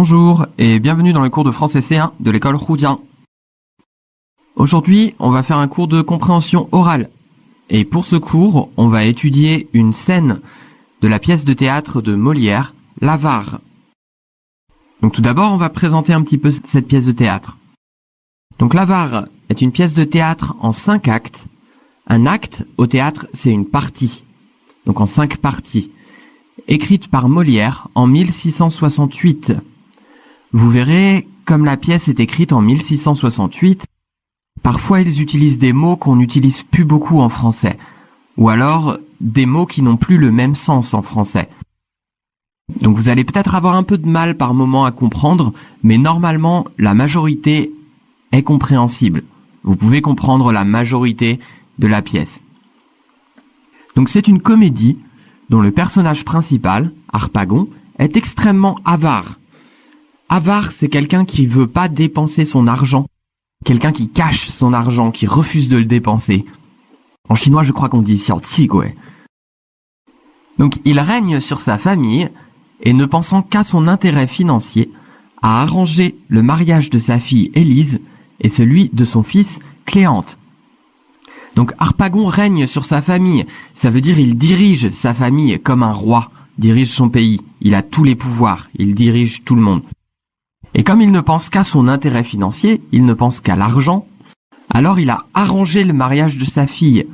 Bonjour et bienvenue dans le cours de français C1 de l'école Roudian. Aujourd'hui, on va faire un cours de compréhension orale. Et pour ce cours, on va étudier une scène de la pièce de théâtre de Molière, L'Avare. Donc tout d'abord, on va présenter un petit peu cette pièce de théâtre. Donc L'Avare est une pièce de théâtre en 5 actes. Un acte au théâtre, c'est une partie. Donc en 5 parties. Écrite par Molière en 1668. Vous verrez, comme la pièce est écrite en 1668, parfois ils utilisent des mots qu'on n'utilise plus beaucoup en français, ou alors des mots qui n'ont plus le même sens en français. Donc vous allez peut-être avoir un peu de mal par moment à comprendre, mais normalement la majorité est compréhensible. Vous pouvez comprendre la majorité de la pièce. Donc c'est une comédie dont le personnage principal, Harpagon, est extrêmement avare. Avare, c'est quelqu'un qui veut pas dépenser son argent. Quelqu'un qui cache son argent, qui refuse de le dépenser. En chinois, je crois qu'on dit xiao-qi-gui. Donc, il règne sur sa famille, et ne pensant qu'à son intérêt financier, a arrangé le mariage de sa fille Élise et celui de son fils Cléante. Donc, Harpagon règne sur sa famille. Ça veut dire il dirige sa famille comme un roi, dirige son pays. Il a tous les pouvoirs, il dirige tout le monde. Et comme il ne pense qu'à son intérêt financier, il ne pense qu'à l'argent, alors il a arrangé le mariage de sa fille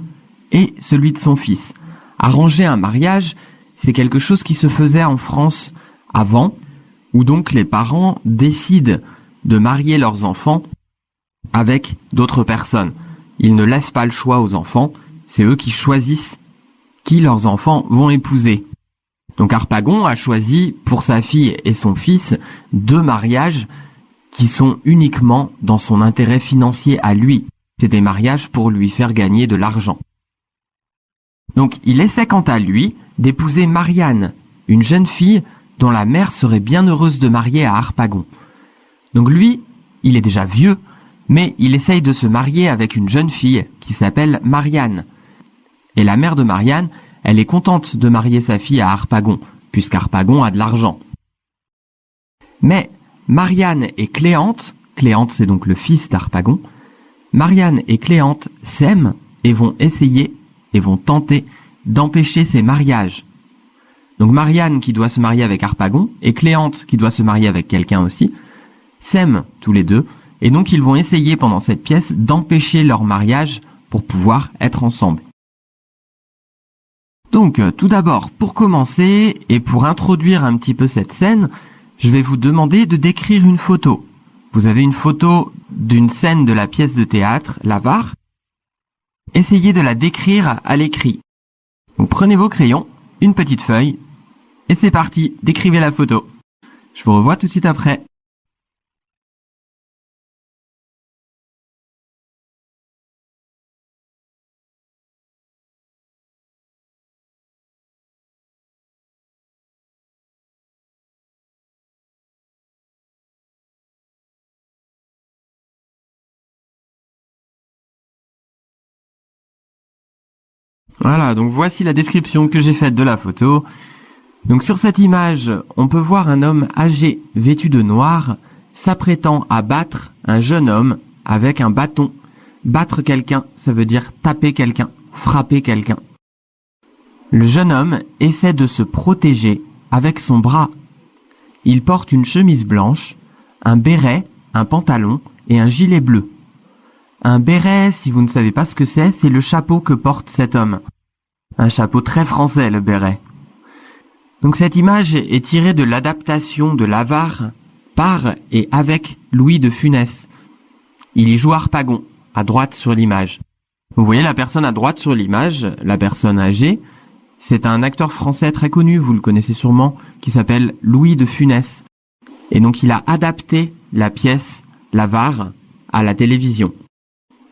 et celui de son fils. Arranger un mariage, c'est quelque chose qui se faisait en France avant, où donc les parents décident de marier leurs enfants avec d'autres personnes. Ils ne laissent pas le choix aux enfants, c'est eux qui choisissent qui leurs enfants vont épouser. Donc Harpagon a choisi pour sa fille et son fils 2 mariages qui sont uniquement dans son intérêt financier à lui. C'est des mariages pour lui faire gagner de l'argent. Donc il essaie quant à lui d'épouser Marianne, une jeune fille dont la mère serait bien heureuse de marier à Harpagon. Donc lui, il est déjà vieux, mais il essaye de se marier avec une jeune fille qui s'appelle Marianne. Et la mère de Marianne, elle est contente de marier sa fille à Harpagon, puisqu'Harpagon a de l'argent. Mais Marianne et Cléante c'est donc le fils d'Harpagon, Marianne et Cléante s'aiment et vont essayer et vont tenter d'empêcher ces mariages. Donc Marianne qui doit se marier avec Harpagon et Cléante qui doit se marier avec quelqu'un aussi, s'aiment tous les deux, et donc ils vont essayer pendant cette pièce d'empêcher leur mariage pour pouvoir être ensemble. Donc, tout d'abord, pour commencer, et pour introduire un petit peu cette scène, je vais vous demander de décrire une photo. Vous avez une photo d'une scène de la pièce de théâtre, L'Avare. Essayez de la décrire à l'écrit. Donc, prenez vos crayons, une petite feuille, et c'est parti, décrivez la photo. Je vous revois tout de suite après. Voilà, donc voici la description que j'ai faite de la photo. Donc sur cette image, on peut voir un homme âgé, vêtu de noir, s'apprêtant à battre un jeune homme avec un bâton. Battre quelqu'un, ça veut dire taper quelqu'un, frapper quelqu'un. Le jeune homme essaie de se protéger avec son bras. Il porte une chemise blanche, un béret, un pantalon et un gilet bleu. Un béret, si vous ne savez pas ce que c'est le chapeau que porte cet homme. Un chapeau très français, le béret. Donc cette image est tirée de l'adaptation de L'Avare par et avec Louis de Funès. Il y joue Harpagon, à droite sur l'image. Vous voyez la personne à droite sur l'image, la personne âgée, c'est un acteur français très connu, vous le connaissez sûrement, qui s'appelle Louis de Funès. Et donc il a adapté la pièce L'Avare à la télévision.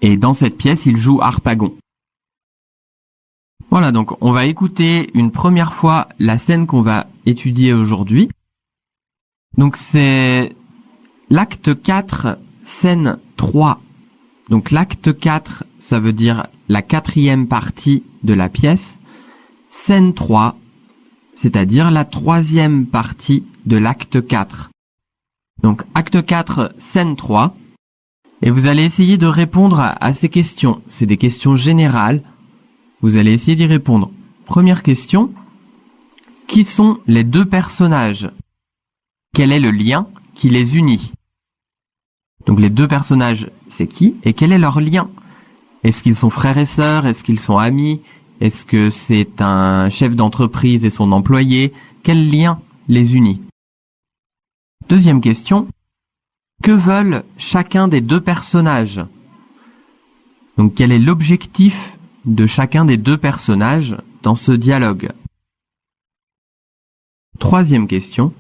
Et dans cette pièce, il joue Harpagon. Voilà, donc on va écouter une première fois la scène qu'on va étudier aujourd'hui. Donc c'est l'acte 4, scène 3. Donc l'acte 4, ça veut dire la 4e partie de la pièce. Scène 3, c'est-à-dire la 3e partie de l'acte 4. Donc acte 4, scène 3. Et vous allez essayer de répondre à ces questions. C'est des questions générales. Vous allez essayer d'y répondre. Première question. Qui sont les deux personnages? Quel est le lien qui les unit? Donc les deux personnages, c'est qui et quel est leur lien? Est-ce qu'ils sont frères et sœurs? Est-ce qu'ils sont amis? Est-ce que c'est un chef d'entreprise et son employé? Quel lien les unit? Deuxième question. Que veulent chacun des deux personnages? Donc quel est l'objectif de chacun des deux personnages dans ce dialogue? Troisième question.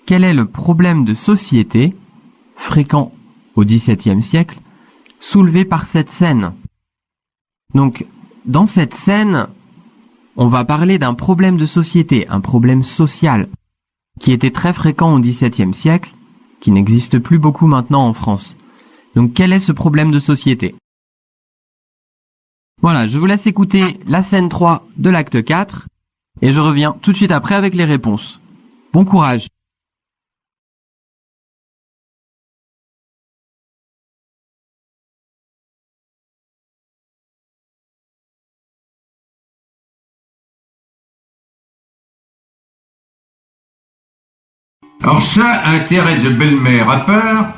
Quel est le problème de société, fréquent au XVIIe siècle, soulevé par cette scène? Donc, dans cette scène, on va parler d'un problème de société, un problème social, qui était très fréquent au XVIIe siècle, qui n'existe plus beaucoup maintenant en France. Donc, quel est ce problème de société? Voilà, je vous laisse écouter la scène 3 de l'acte 4, et je reviens tout de suite après avec les réponses. Bon courage! Alors ça, intérêt de belle-mère à part,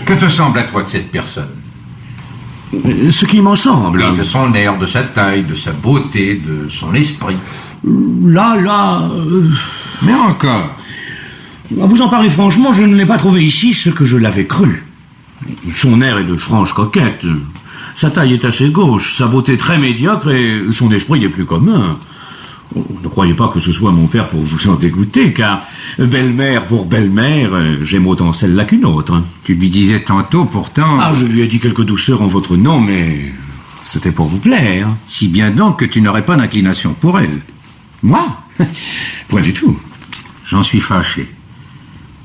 que te semble à toi de cette personne? Ce qui m'en semble. Oui, de son air, de sa taille, de sa beauté, de son esprit. Là... Mais encore. À vous en parler franchement, je ne l'ai pas trouvé ici ce que je l'avais cru. Son air est de franche coquette. Sa taille est assez gauche, sa beauté très médiocre et son esprit est plus commun. Ne croyez pas que ce soit mon père pour vous en dégoûter, car belle-mère pour belle-mère, j'aime autant celle-là qu'une autre. Tu lui disais tantôt pourtant... Ah, je lui ai dit quelques douceurs en votre nom, mais c'était pour vous plaire. Si bien donc que tu n'aurais pas d'inclination pour elle. Moi? Point du tout. J'en suis fâché.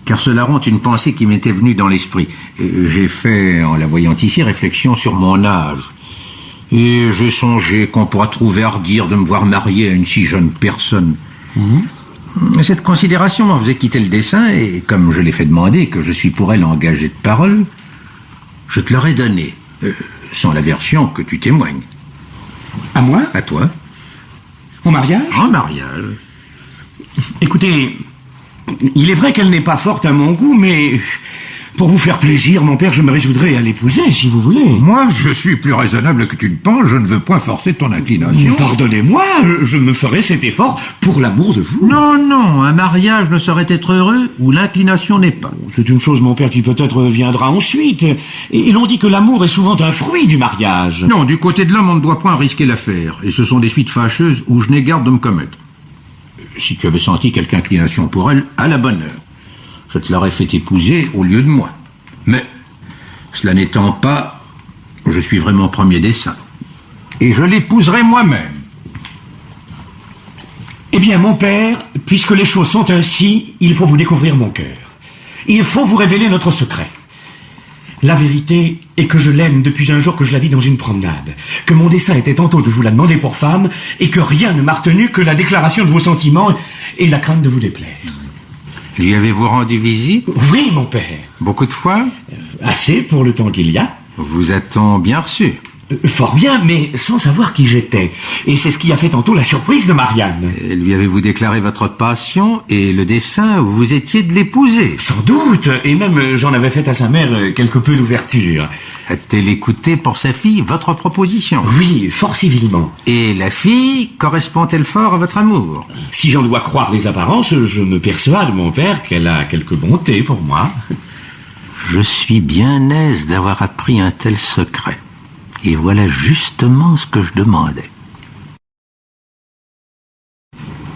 Car cela rompt une pensée qui m'était venue dans l'esprit. J'ai fait, en la voyant ici, réflexion sur mon âge. Et j'ai songé qu'on pourra trouver à redire de me voir marié à une si jeune personne. Cette considération m'en faisait quitter le dessin, et comme je l'ai fait demander que je suis pour elle engagé de parole, je te l'aurais donné, sans la version que tu témoignes. À moi? À toi. En mariage? En mariage. Écoutez, il est vrai qu'elle n'est pas forte à mon goût, mais... Pour vous faire plaisir, mon père, je me résoudrai à l'épouser, si vous voulez. Moi, je suis plus raisonnable que tu ne penses, je ne veux point forcer ton inclination. Pardonnez-moi, je me ferai cet effort pour l'amour de vous. Non, non, un mariage ne saurait être heureux où l'inclination n'est pas. C'est une chose, mon père, qui peut-être viendra ensuite. Et l'on dit que l'amour est souvent un fruit du mariage. Non, du côté de l'homme, on ne doit point risquer l'affaire, et ce sont des suites fâcheuses où je n'ai garde de me commettre. Si tu avais senti quelque inclination pour elle, à la bonne heure. Je te l'aurais fait épouser au lieu de moi. Mais, cela n'étant pas, je suis vraiment premier dessein. Et je l'épouserai moi-même. Eh bien, mon père, puisque les choses sont ainsi, il faut vous découvrir mon cœur. Il faut vous révéler notre secret. La vérité est que je l'aime depuis un jour que je la vis dans une promenade, que mon dessein était tantôt de vous la demander pour femme, et que rien ne m'a retenu que la déclaration de vos sentiments et la crainte de vous déplaire. Lui avez-vous rendu visite? Oui, mon père. Beaucoup de fois? Assez pour le temps qu'il y a. Vous a-t-on bien reçu? Fort bien, mais sans savoir qui j'étais. Et c'est ce qui a fait tantôt la surprise de Marianne. Lui avez-vous déclaré votre passion et le dessein où vous étiez de l'épouser? Sans doute, et même j'en avais fait à sa mère quelque peu d'ouverture. A-t-elle écouté pour sa fille votre proposition? Oui, fort civilement. Et la fille correspond-elle fort à votre amour? Si j'en dois croire les apparences, je me persuade, mon père, qu'elle a quelque bonté pour moi. Je suis bien aise d'avoir appris un tel secret. Et voilà justement ce que je demandais.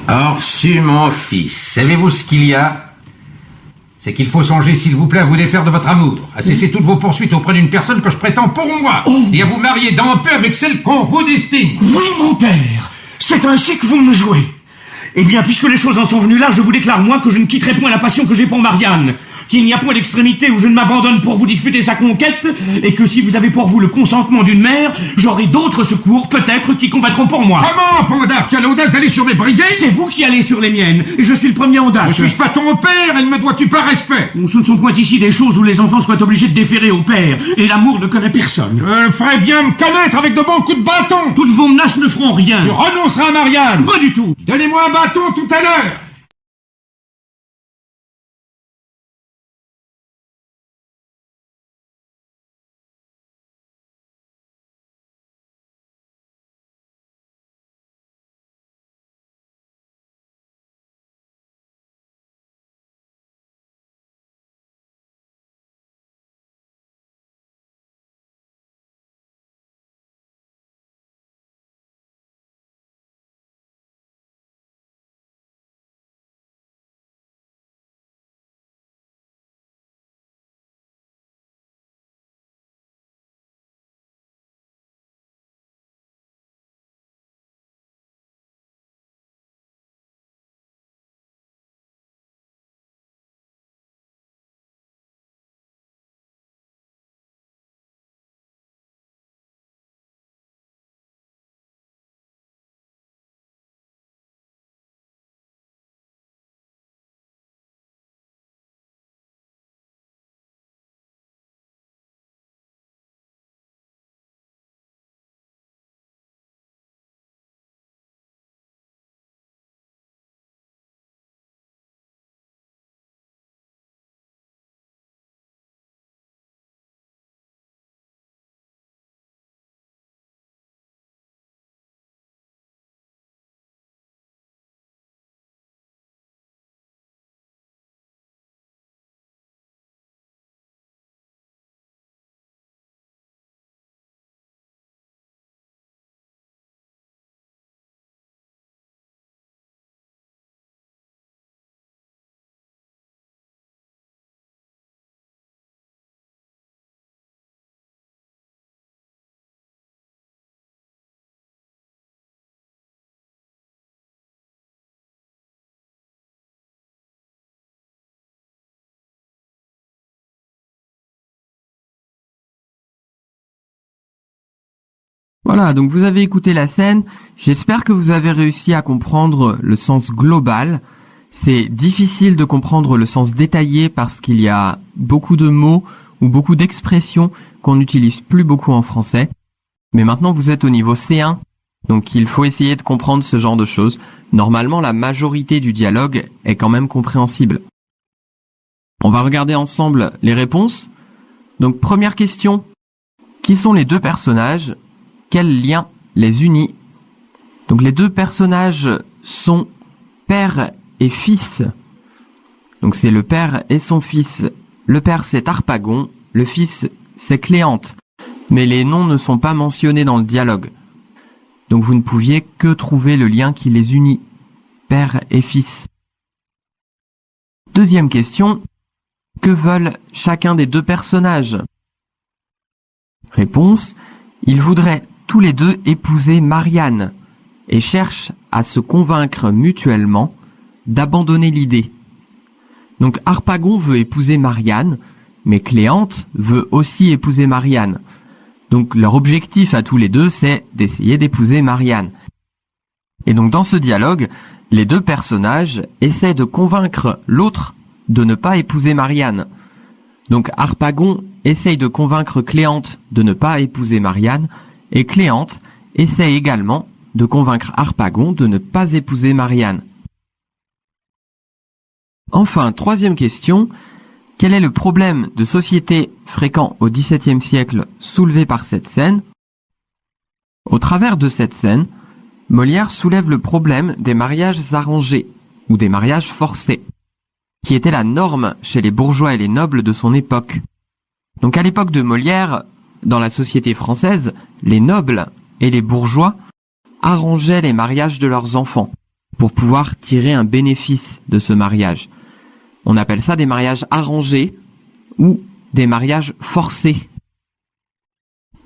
Orsu, mon fils, savez-vous ce qu'il y a? C'est qu'il faut songer, s'il vous plaît, à vous défaire de votre amour, à cesser toutes vos poursuites auprès d'une personne que je prétends pour moi, et à vous marier dans peu avec celle qu'on vous destine. Oui, mon père, c'est ainsi que vous me jouez. Eh bien, puisque les choses en sont venues là, je vous déclare, moi, que je ne quitterai point la passion que j'ai pour Marianne. qu'il n'y a point d'extrémité où je ne m'abandonne pour vous disputer sa conquête, et que si vous avez pour vous le consentement d'une mère, j'aurai d'autres secours, peut-être, qui combattront pour moi. Comment, Pondard, tu as l'audace d'aller sur mes brisées? C'est vous qui allez sur les miennes, et je suis le premier en date. Ne suis-je pas ton père et ne me dois-tu pas respect? Ce ne sont point ici des choses où les enfants soient obligés de déférer au père, et l'amour ne connaît personne. Je ferais bien me connaître avec de bons coups de bâton. Toutes vos menaces ne feront rien. Tu renonceras à Marianne. Pas du tout. Donnez-moi un bâton tout à l'heure. Voilà, donc vous avez écouté la scène, j'espère que vous avez réussi à comprendre le sens global. C'est difficile de comprendre le sens détaillé parce qu'il y a beaucoup de mots ou beaucoup d'expressions qu'on n'utilise plus beaucoup en français. Mais maintenant vous êtes au niveau C1, donc il faut essayer de comprendre ce genre de choses. Normalement la majorité du dialogue est quand même compréhensible. On va regarder ensemble les réponses. Donc première question, qui sont les deux personnages ? Quel lien les unit? Donc les deux personnages sont père et fils. Donc c'est le père et son fils. Le père c'est Harpagon, le fils c'est Cléante. Mais les noms ne sont pas mentionnés dans le dialogue. Donc vous ne pouviez que trouver le lien qui les unit, père et fils. Deuxième question, que veulent chacun des deux personnages? Réponse, ils voudraient tous les deux épouser Marianne et cherchent à se convaincre mutuellement d'abandonner l'idée. Donc Harpagon veut épouser Marianne, mais Cléante veut aussi épouser Marianne. Donc leur objectif à tous les deux, c'est d'essayer d'épouser Marianne. Et donc dans ce dialogue, les deux personnages essaient de convaincre l'autre de ne pas épouser Marianne. Donc Harpagon essaye de convaincre Cléante de ne pas épouser Marianne, et Cléante essaie également de convaincre Harpagon de ne pas épouser Marianne. Enfin, troisième question, quel est le problème de société fréquent au XVIIe siècle soulevé par cette scène? Au travers de cette scène, Molière soulève le problème des mariages arrangés, ou des mariages forcés, qui était la norme chez les bourgeois et les nobles de son époque. Donc à l'époque de Molière, dans la société française, les nobles et les bourgeois arrangeaient les mariages de leurs enfants pour pouvoir tirer un bénéfice de ce mariage. On appelle ça des mariages arrangés ou des mariages forcés.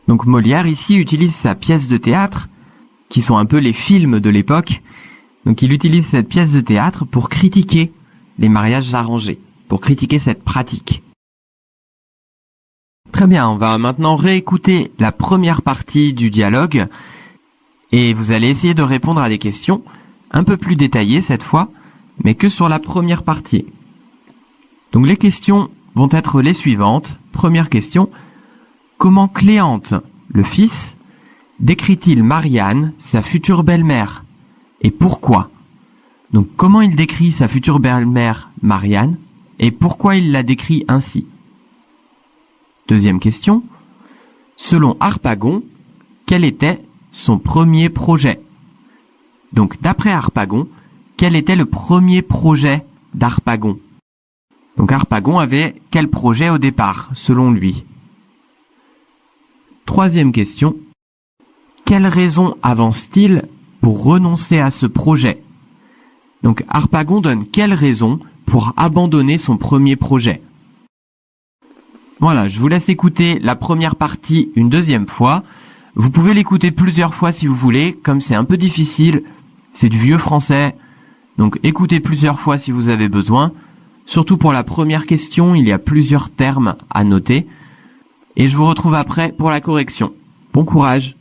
Donc Molière ici utilise sa pièce de théâtre, qui sont un peu les films de l'époque. Donc il utilise cette pièce de théâtre pour critiquer les mariages arrangés. pour critiquer cette pratique. Très bien, on va maintenant réécouter la première partie du dialogue et vous allez essayer de répondre à des questions un peu plus détaillées cette fois, mais que sur la première partie. Donc les questions vont être les suivantes. Première question, comment Cléante, le fils, décrit-il Marianne, sa future belle-mère, et pourquoi? Donc comment il décrit sa future belle-mère Marianne, et pourquoi il la décrit ainsi? Deuxième question, selon Harpagon, quel était son premier projet? Donc d'après Harpagon, quel était le premier projet d'Harpagon? Donc Harpagon avait quel projet au départ, selon lui? Troisième question, quelle raison avance-t-il pour renoncer à ce projet? Donc Harpagon donne quelle raison pour abandonner son premier projet? Voilà, je vous laisse écouter la première partie une deuxième fois. Vous pouvez l'écouter plusieurs fois si vous voulez, comme c'est un peu difficile, c'est du vieux français, donc écoutez plusieurs fois si vous avez besoin. Surtout pour la première question, il y a plusieurs termes à noter. Et je vous retrouve après pour la correction. Bon courage!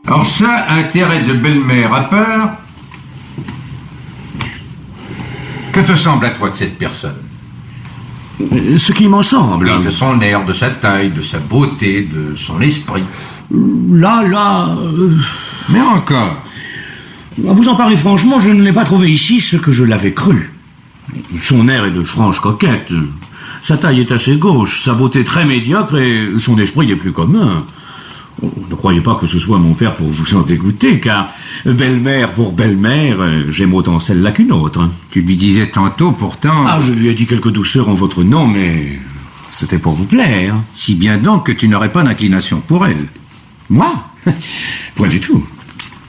Alors ça, intérêt de belle-mère à part, que te semble à toi de cette personne? Ce qui m'en semble. Oui, de son air, de sa taille, de sa beauté, de son esprit. Là... Mais encore. À vous en parler franchement, je ne l'ai pas trouvé ici ce que je l'avais cru. Son air est de franche coquette. Sa taille est assez gauche, sa beauté très médiocre et son esprit est plus commun. Ne croyez pas que ce soit mon père pour vous en dégoûter, car belle-mère pour belle-mère, j'aime autant celle-là qu'une autre. Tu lui disais tantôt pourtant... Ah, je lui ai dit quelques douceurs en votre nom, mais c'était pour vous plaire. Si bien donc que tu n'aurais pas d'inclination pour elle. Moi? Point du tout.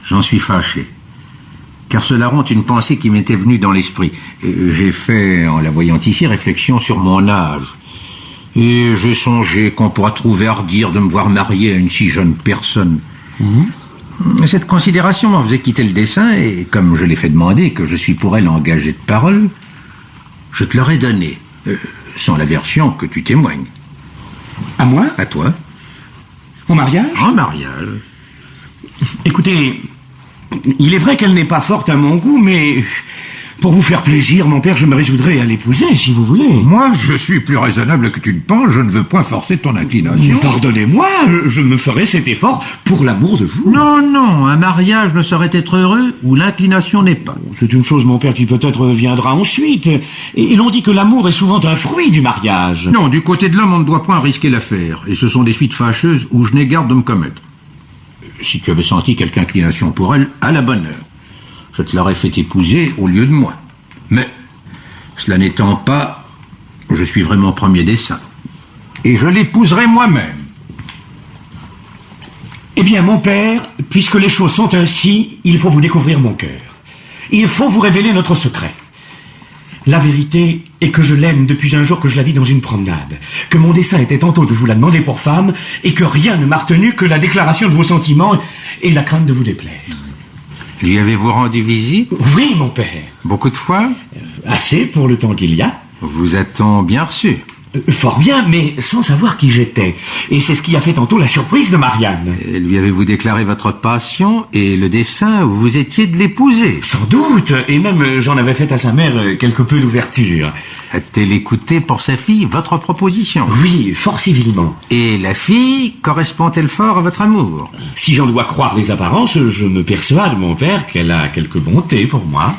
J'en suis fâché. Car cela rompt une pensée qui m'était venue dans l'esprit. J'ai fait, en la voyant ici, réflexion sur mon âge. Et j'ai songé qu'on pourra trouver à redire de me voir marié à une si jeune personne. Cette considération m'en faisait quitter le dessein, et comme je l'ai fait demander que je suis pour elle engagé de parole, je te l'aurais donné, sans la version que tu témoignes. À moi? À toi, Au mariage? en mariage. Écoutez, il est vrai qu'elle n'est pas forte à mon goût, mais pour vous faire plaisir, mon père, je me résoudrai à l'épouser, si vous voulez. Moi, je suis plus raisonnable que tu ne penses, je ne veux point forcer ton inclination. Pardonnez-moi, je me ferai cet effort pour l'amour de vous. Non, non, un mariage ne saurait être heureux où l'inclination n'est pas. C'est une chose, mon père, qui peut-être viendra ensuite. Et l'on dit que l'amour est souvent un fruit du mariage. Non, du côté de l'homme, on ne doit point risquer l'affaire, et ce sont des suites fâcheuses où je n'ai garde de me commettre. Si tu avais senti quelque inclination pour elle, à la bonne heure, je te l'aurais fait épouser au lieu de moi. Mais, cela n'étant pas, je suis vraiment premier des saints. Et je l'épouserai moi-même. Eh bien, mon père, puisque les choses sont ainsi, il faut vous découvrir mon cœur. Il faut vous révéler notre secret. La vérité est que je l'aime depuis un jour que je la vis dans une promenade, que mon dessein était tantôt de vous la demander pour femme, et que rien ne m'a retenu que la déclaration de vos sentiments et la crainte de vous déplaire. Lui avez-vous rendu visite? Oui, mon père. Beaucoup de fois? Assez pour le temps qu'il y a. Vous a-t-on bien reçu? Fort bien, mais sans savoir qui j'étais. Et c'est ce qui a fait tantôt la surprise de Marianne. Lui avez-vous déclaré votre passion et le dessein où vous étiez de l'épouser? Sans doute, et même j'en avais fait à sa mère quelque peu d'ouverture. A-t-elle écouté pour sa fille votre proposition? Oui, fort civilement. Et la fille correspond-elle fort à votre amour? Si j'en dois croire les apparences, je me persuade, mon père, qu'elle a quelque bonté pour moi.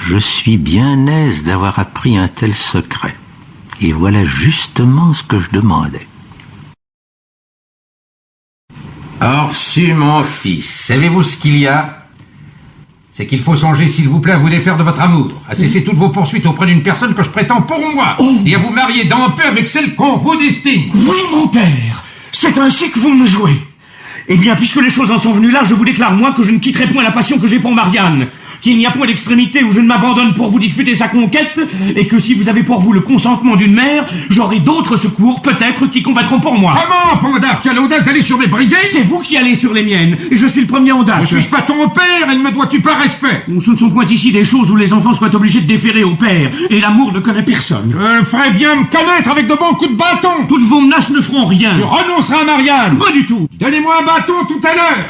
Je suis bien aise d'avoir appris un tel secret. Et voilà justement ce que je demandais. Orsu, mon fils, savez-vous ce qu'il y a? C'est qu'il faut songer, s'il vous plaît, à vous défaire de votre amour, à cesser toutes vos poursuites auprès d'une personne que je prétends pour moi, et à vous marier dans paix avec celle qu'on vous destine. Oui, mon père, c'est ainsi que vous me jouez. Eh bien, puisque les choses en sont venues là, je vous déclare, moi, que je ne quitterai point la passion que j'ai pour Marianne, qu'il n'y a point d'extrémité où je ne m'abandonne pour vous disputer sa conquête, et que si vous avez pour vous le consentement d'une mère, j'aurai d'autres secours, peut-être, qui combattront pour moi. Comment, Pondard, tu as l'audace d'aller sur mes brisées? C'est vous qui allez sur les miennes, et je suis le premier en date. Ne suis-je pas ton père, et ne me dois-tu pas respect? Ce ne sont point ici des choses où les enfants soient obligés de déférer au père, et l'amour ne connaît personne. Je ferais bien me connaître avec de bons coups de bâton. Toutes vos menaces ne feront rien. Tu renonceras à Marianne. Pas du tout. Donnez-moi un bâton tout à l'heure.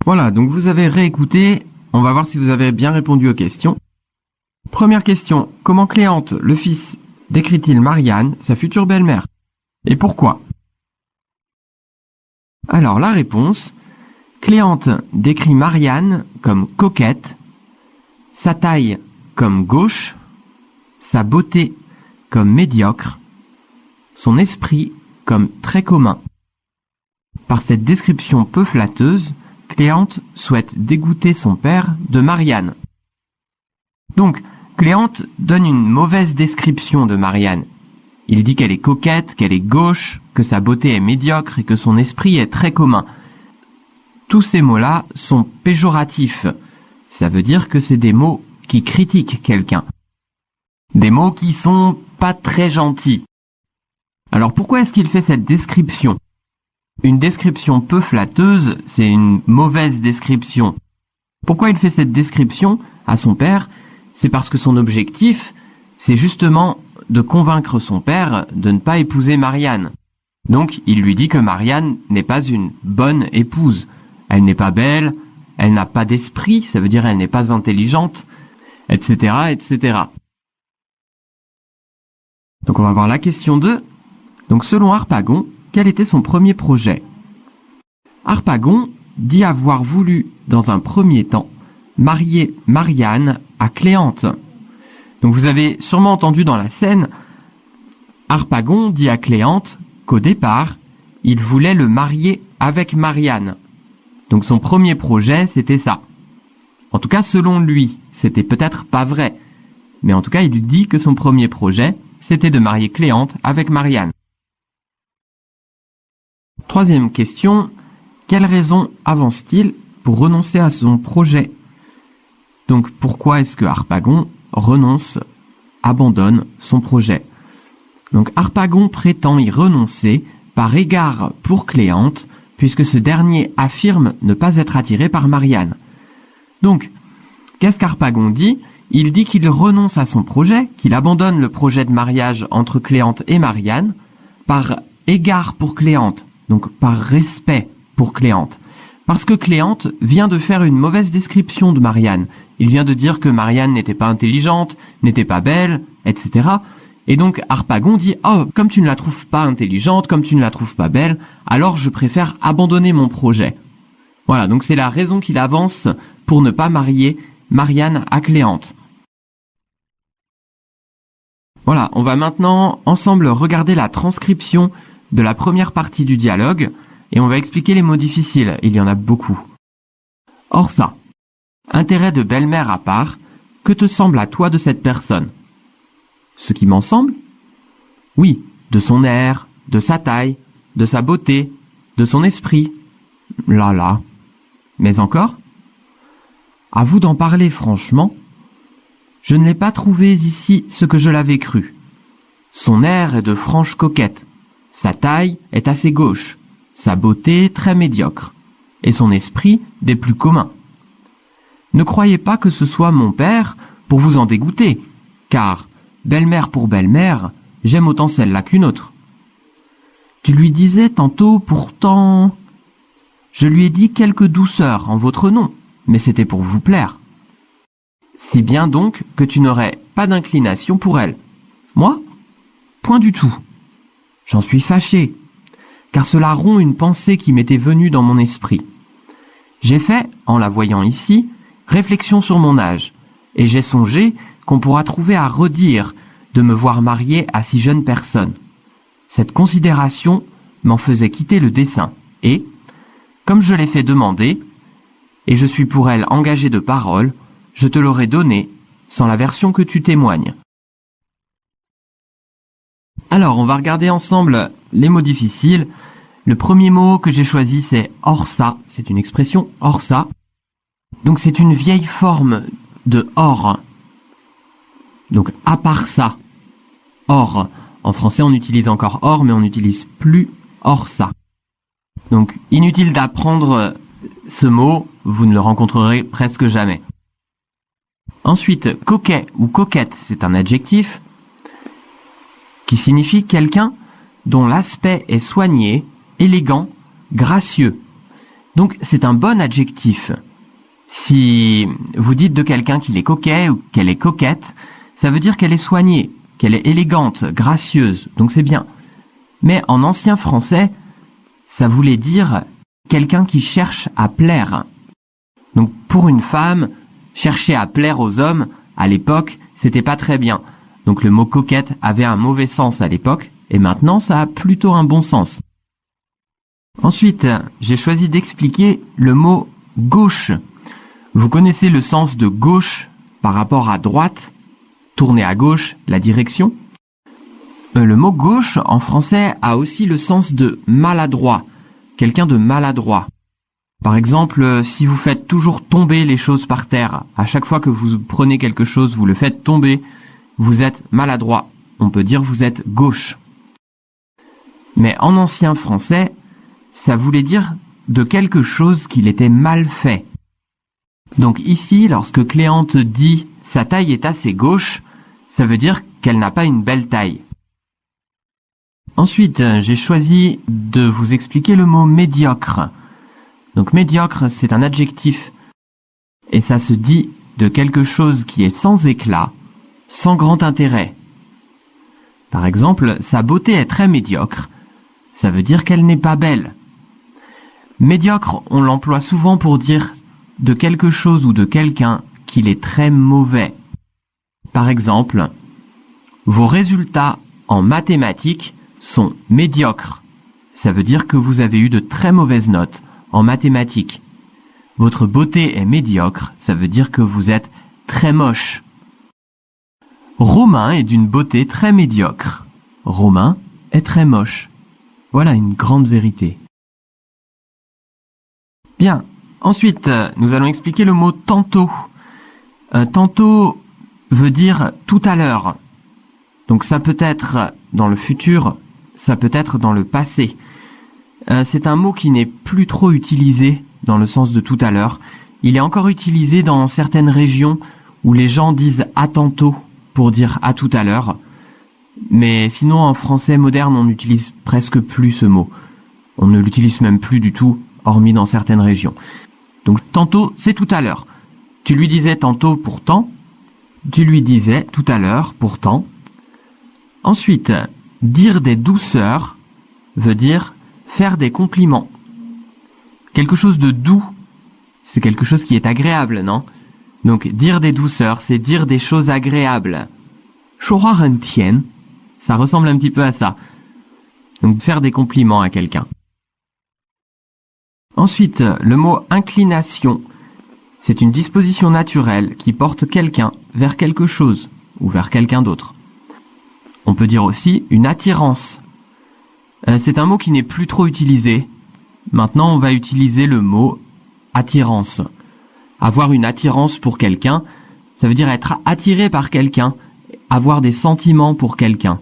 Voilà, donc vous avez réécouté, on va voir si vous avez bien répondu aux questions. Première question, comment Cléante, le fils, décrit-il Marianne, sa future belle-mère? Et pourquoi? Alors la réponse, Cléante décrit Marianne comme coquette, sa taille comme gauche, sa beauté comme médiocre, son esprit comme très commun. Par cette description peu flatteuse, Cléante souhaite dégoûter son père de Marianne. Donc, Cléante donne une mauvaise description de Marianne. Il dit qu'elle est coquette, qu'elle est gauche, que sa beauté est médiocre et que son esprit est très commun. Tous ces mots-là sont péjoratifs. Ça veut dire que c'est des mots qui critiquent quelqu'un. Des mots qui sont pas très gentils. Alors pourquoi est-ce qu'il fait cette description? Une description peu flatteuse, c'est une mauvaise description. Pourquoi il fait cette description à son père? C'est parce que son objectif, c'est justement de convaincre son père de ne pas épouser Marianne. Donc il lui dit que Marianne n'est pas une bonne épouse. Elle n'est pas belle, elle n'a pas d'esprit, ça veut dire elle n'est pas intelligente, etc., etc. Donc on va voir la question 2. Donc selon Harpagon, quel était son premier projet? Harpagon dit avoir voulu, dans un premier temps, marier Marianne à Cléante. Donc vous avez sûrement entendu dans la scène, Harpagon dit à Cléante qu'au départ, il voulait le marier avec Marianne. Donc son premier projet, c'était ça. En tout cas, selon lui, c'était peut-être pas vrai. Mais en tout cas, il lui dit que son premier projet, c'était de marier Cléante avec Marianne. Troisième question, quelle raison avance-t-il pour renoncer à son projet? Donc pourquoi est-ce que Harpagon renonce, abandonne son projet? Donc Harpagon prétend y renoncer par égard pour Cléante, puisque ce dernier affirme ne pas être attiré par Marianne. Donc, qu'est-ce qu'Harpagon dit? Il dit qu'il renonce à son projet, qu'il abandonne le projet de mariage entre Cléante et Marianne, par égard pour Cléante, donc par respect pour Cléante. Parce que Cléante vient de faire une mauvaise description de Marianne. Il vient de dire que Marianne n'était pas intelligente, n'était pas belle, etc. Et donc Harpagon dit « Oh, comme tu ne la trouves pas intelligente, comme tu ne la trouves pas belle, alors je préfère abandonner mon projet. » Voilà, donc c'est la raison qu'il avance pour ne pas marier Marianne à Cléante. Voilà, on va maintenant ensemble regarder la transcription de la première partie du dialogue et on va expliquer les mots difficiles, il y en a beaucoup. Or ça, intérêt de belle-mère à part, que te semble à toi de cette personne? Ce qui m'en semble? Oui, de son air, de sa taille, de sa beauté, de son esprit. Là. Mais encore? À vous d'en parler franchement. Je ne l'ai pas trouvé ici ce que je l'avais cru. Son air est de franche coquette. Sa taille est assez gauche. Sa beauté très médiocre. Et son esprit des plus communs. Ne croyez pas que ce soit mon père pour vous en dégoûter, car, belle-mère pour belle-mère, j'aime autant celle-là qu'une autre. Tu lui disais tantôt pourtant... Je lui ai dit quelques douceurs en votre nom, mais c'était pour vous plaire. Si bien donc que tu n'aurais pas d'inclination pour elle. Moi? Point du tout. J'en suis fâché, car cela rompt une pensée qui m'était venue dans mon esprit. J'ai fait, en la voyant ici, réflexion sur mon âge, et j'ai songé qu'on pourra trouver à redire de me voir marié à si jeune personne. Cette considération m'en faisait quitter le dessein, et, comme je l'ai fait demander, et je suis pour elle engagé de parole, je te l'aurais donné, sans la version que tu témoignes. Alors, on va regarder ensemble les mots difficiles. Le premier mot que j'ai choisi, c'est « hors ça ». C'est une expression « hors ça ». Donc, c'est une vieille forme de « hors ». Donc, à part ça. Hors. En français, on utilise encore « hors », mais on n'utilise plus « hors ça ». Donc, inutile d'apprendre ce mot, vous ne le rencontrerez presque jamais. Ensuite, coquet ou coquette, c'est un adjectif qui signifie quelqu'un dont l'aspect est soigné, élégant, gracieux. Donc c'est un bon adjectif. Si vous dites de quelqu'un qu'il est coquet ou qu'elle est coquette, ça veut dire qu'elle est soignée, qu'elle est élégante, gracieuse, donc c'est bien. Mais en ancien français, ça voulait dire quelqu'un qui cherche à plaire. Donc pour une femme, chercher à plaire aux hommes, à l'époque, c'était pas très bien. Donc le mot coquette avait un mauvais sens à l'époque, et maintenant ça a plutôt un bon sens. Ensuite, j'ai choisi d'expliquer le mot gauche. Vous connaissez le sens de gauche par rapport à droite, tourner à gauche, la direction. Le mot gauche en français a aussi le sens de maladroit, quelqu'un de maladroit. Par exemple, si vous faites toujours tomber les choses par terre, à chaque fois que vous prenez quelque chose, vous le faites tomber, vous êtes maladroit. On peut dire vous êtes gauche. Mais en ancien français, ça voulait dire de quelque chose qu'il était mal fait. Donc ici, lorsque Cléante dit « sa taille est assez gauche », ça veut dire qu'elle n'a pas une belle taille. Ensuite, j'ai choisi de vous expliquer le mot médiocre. Donc médiocre, c'est un adjectif. Et ça se dit de quelque chose qui est sans éclat, sans grand intérêt. Par exemple, sa beauté est très médiocre. Ça veut dire qu'elle n'est pas belle. Médiocre, on l'emploie souvent pour dire de quelque chose ou de quelqu'un qu'il est très mauvais. Par exemple, vos résultats en mathématiques sont médiocres. Ça veut dire que vous avez eu de très mauvaises notes en mathématiques. Votre beauté est médiocre, ça veut dire que vous êtes très moche. Romain est d'une beauté très médiocre. Romain est très moche. Voilà une grande vérité. Bien. Ensuite, nous allons expliquer le mot tantôt. Tantôt veut dire tout à l'heure. Donc ça peut être dans le futur, ça peut être dans le passé. C'est un mot qui n'est plus trop utilisé dans le sens de tout à l'heure. Il est encore utilisé dans certaines régions où les gens disent à tantôt pour dire à tout à l'heure. Mais sinon en français moderne on n'utilise presque plus ce mot. On ne l'utilise même plus du tout, hormis dans certaines régions. Donc tantôt c'est tout à l'heure. Tu lui disais tantôt pourtant, tu lui disais tout à l'heure pourtant. Ensuite, dire des douceurs veut dire faire des compliments. Quelque chose de doux, c'est quelque chose qui est agréable, non? Donc dire des douceurs, c'est dire des choses agréables. 说话很甜, ça ressemble un petit peu à ça. Donc faire des compliments à quelqu'un. Ensuite, le mot inclination, c'est une disposition naturelle qui porte quelqu'un vers quelque chose ou vers quelqu'un d'autre. On peut dire aussi une attirance. C'est un mot qui n'est plus trop utilisé. Maintenant, on va utiliser le mot attirance. Avoir une attirance pour quelqu'un, ça veut dire être attiré par quelqu'un, avoir des sentiments pour quelqu'un.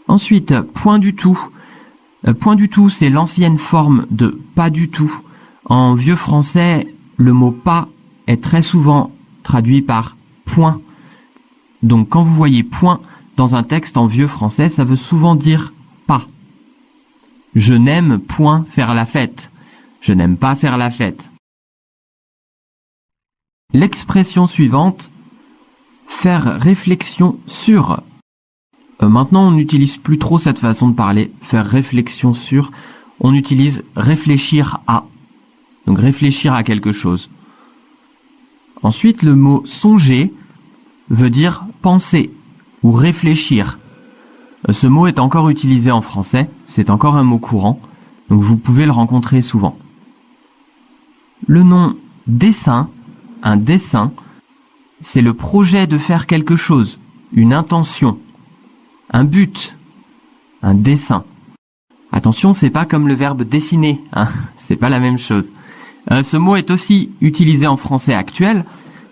Ensuite, point du tout. Point du tout, c'est l'ancienne forme de pas du tout. En vieux français, le mot pas est très souvent traduit par point. Donc quand vous voyez point dans un texte en vieux français, ça veut souvent dire pas. Je n'aime point faire la fête. Je n'aime pas faire la fête. L'expression suivante, faire réflexion sur. Maintenant, on n'utilise plus trop cette façon de parler, faire réflexion sur. On utilise réfléchir à. Donc réfléchir à quelque chose. Ensuite, le mot songer veut dire penser ou réfléchir. Ce mot est encore utilisé en français, c'est encore un mot courant, donc vous pouvez le rencontrer souvent. Le nom dessein, un dessein, c'est le projet de faire quelque chose, une intention, un but, un dessein. Attention, c'est pas comme le verbe dessiner, hein, c'est pas la même chose. Ce mot est aussi utilisé en français actuel,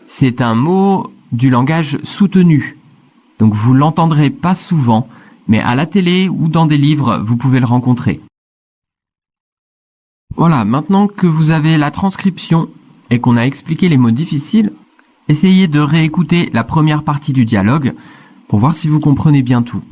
c'est un mot du langage soutenu. Donc vous l'entendrez pas souvent, mais à la télé ou dans des livres, vous pouvez le rencontrer. Voilà, maintenant que vous avez la transcription et qu'on a expliqué les mots difficiles, essayez de réécouter la première partie du dialogue pour voir si vous comprenez bien tout.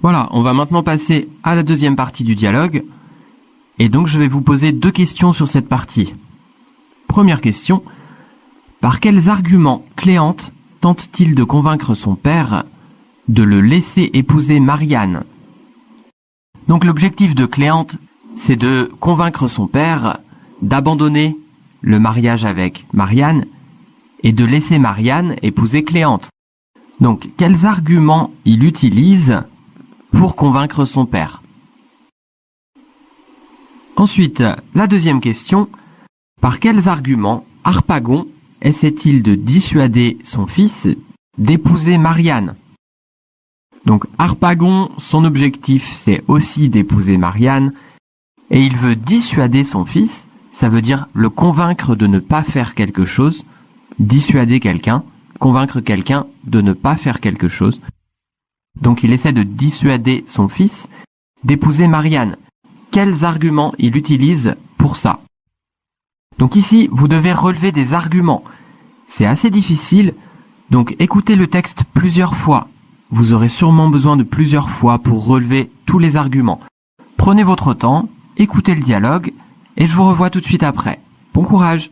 Voilà, on va maintenant passer à la deuxième partie du dialogue. Et donc je vais vous poser 2 questions sur cette partie. Première question. Par quels arguments Cléante tente-t-il de convaincre son père de le laisser épouser Marianne? Donc l'objectif de Cléante, c'est de convaincre son père d'abandonner le mariage avec Marianne et de laisser Marianne épouser Cléante. Donc quels arguments il utilise pour convaincre son père? Ensuite, la deuxième question. Par quels arguments Harpagon essaie-t-il de dissuader son fils d'épouser Marianne? Donc Harpagon, son objectif, c'est aussi d'épouser Marianne, et il veut dissuader son fils, ça veut dire le convaincre de ne pas faire quelque chose, dissuader quelqu'un, convaincre quelqu'un de ne pas faire quelque chose. Donc il essaie de dissuader son fils d'épouser Marianne. Quels arguments il utilise pour ça? Donc ici, vous devez relever des arguments. C'est assez difficile, donc écoutez le texte plusieurs fois. Vous aurez sûrement besoin de plusieurs fois pour relever tous les arguments. Prenez votre temps, écoutez le dialogue, et je vous revois tout de suite après. Bon courage!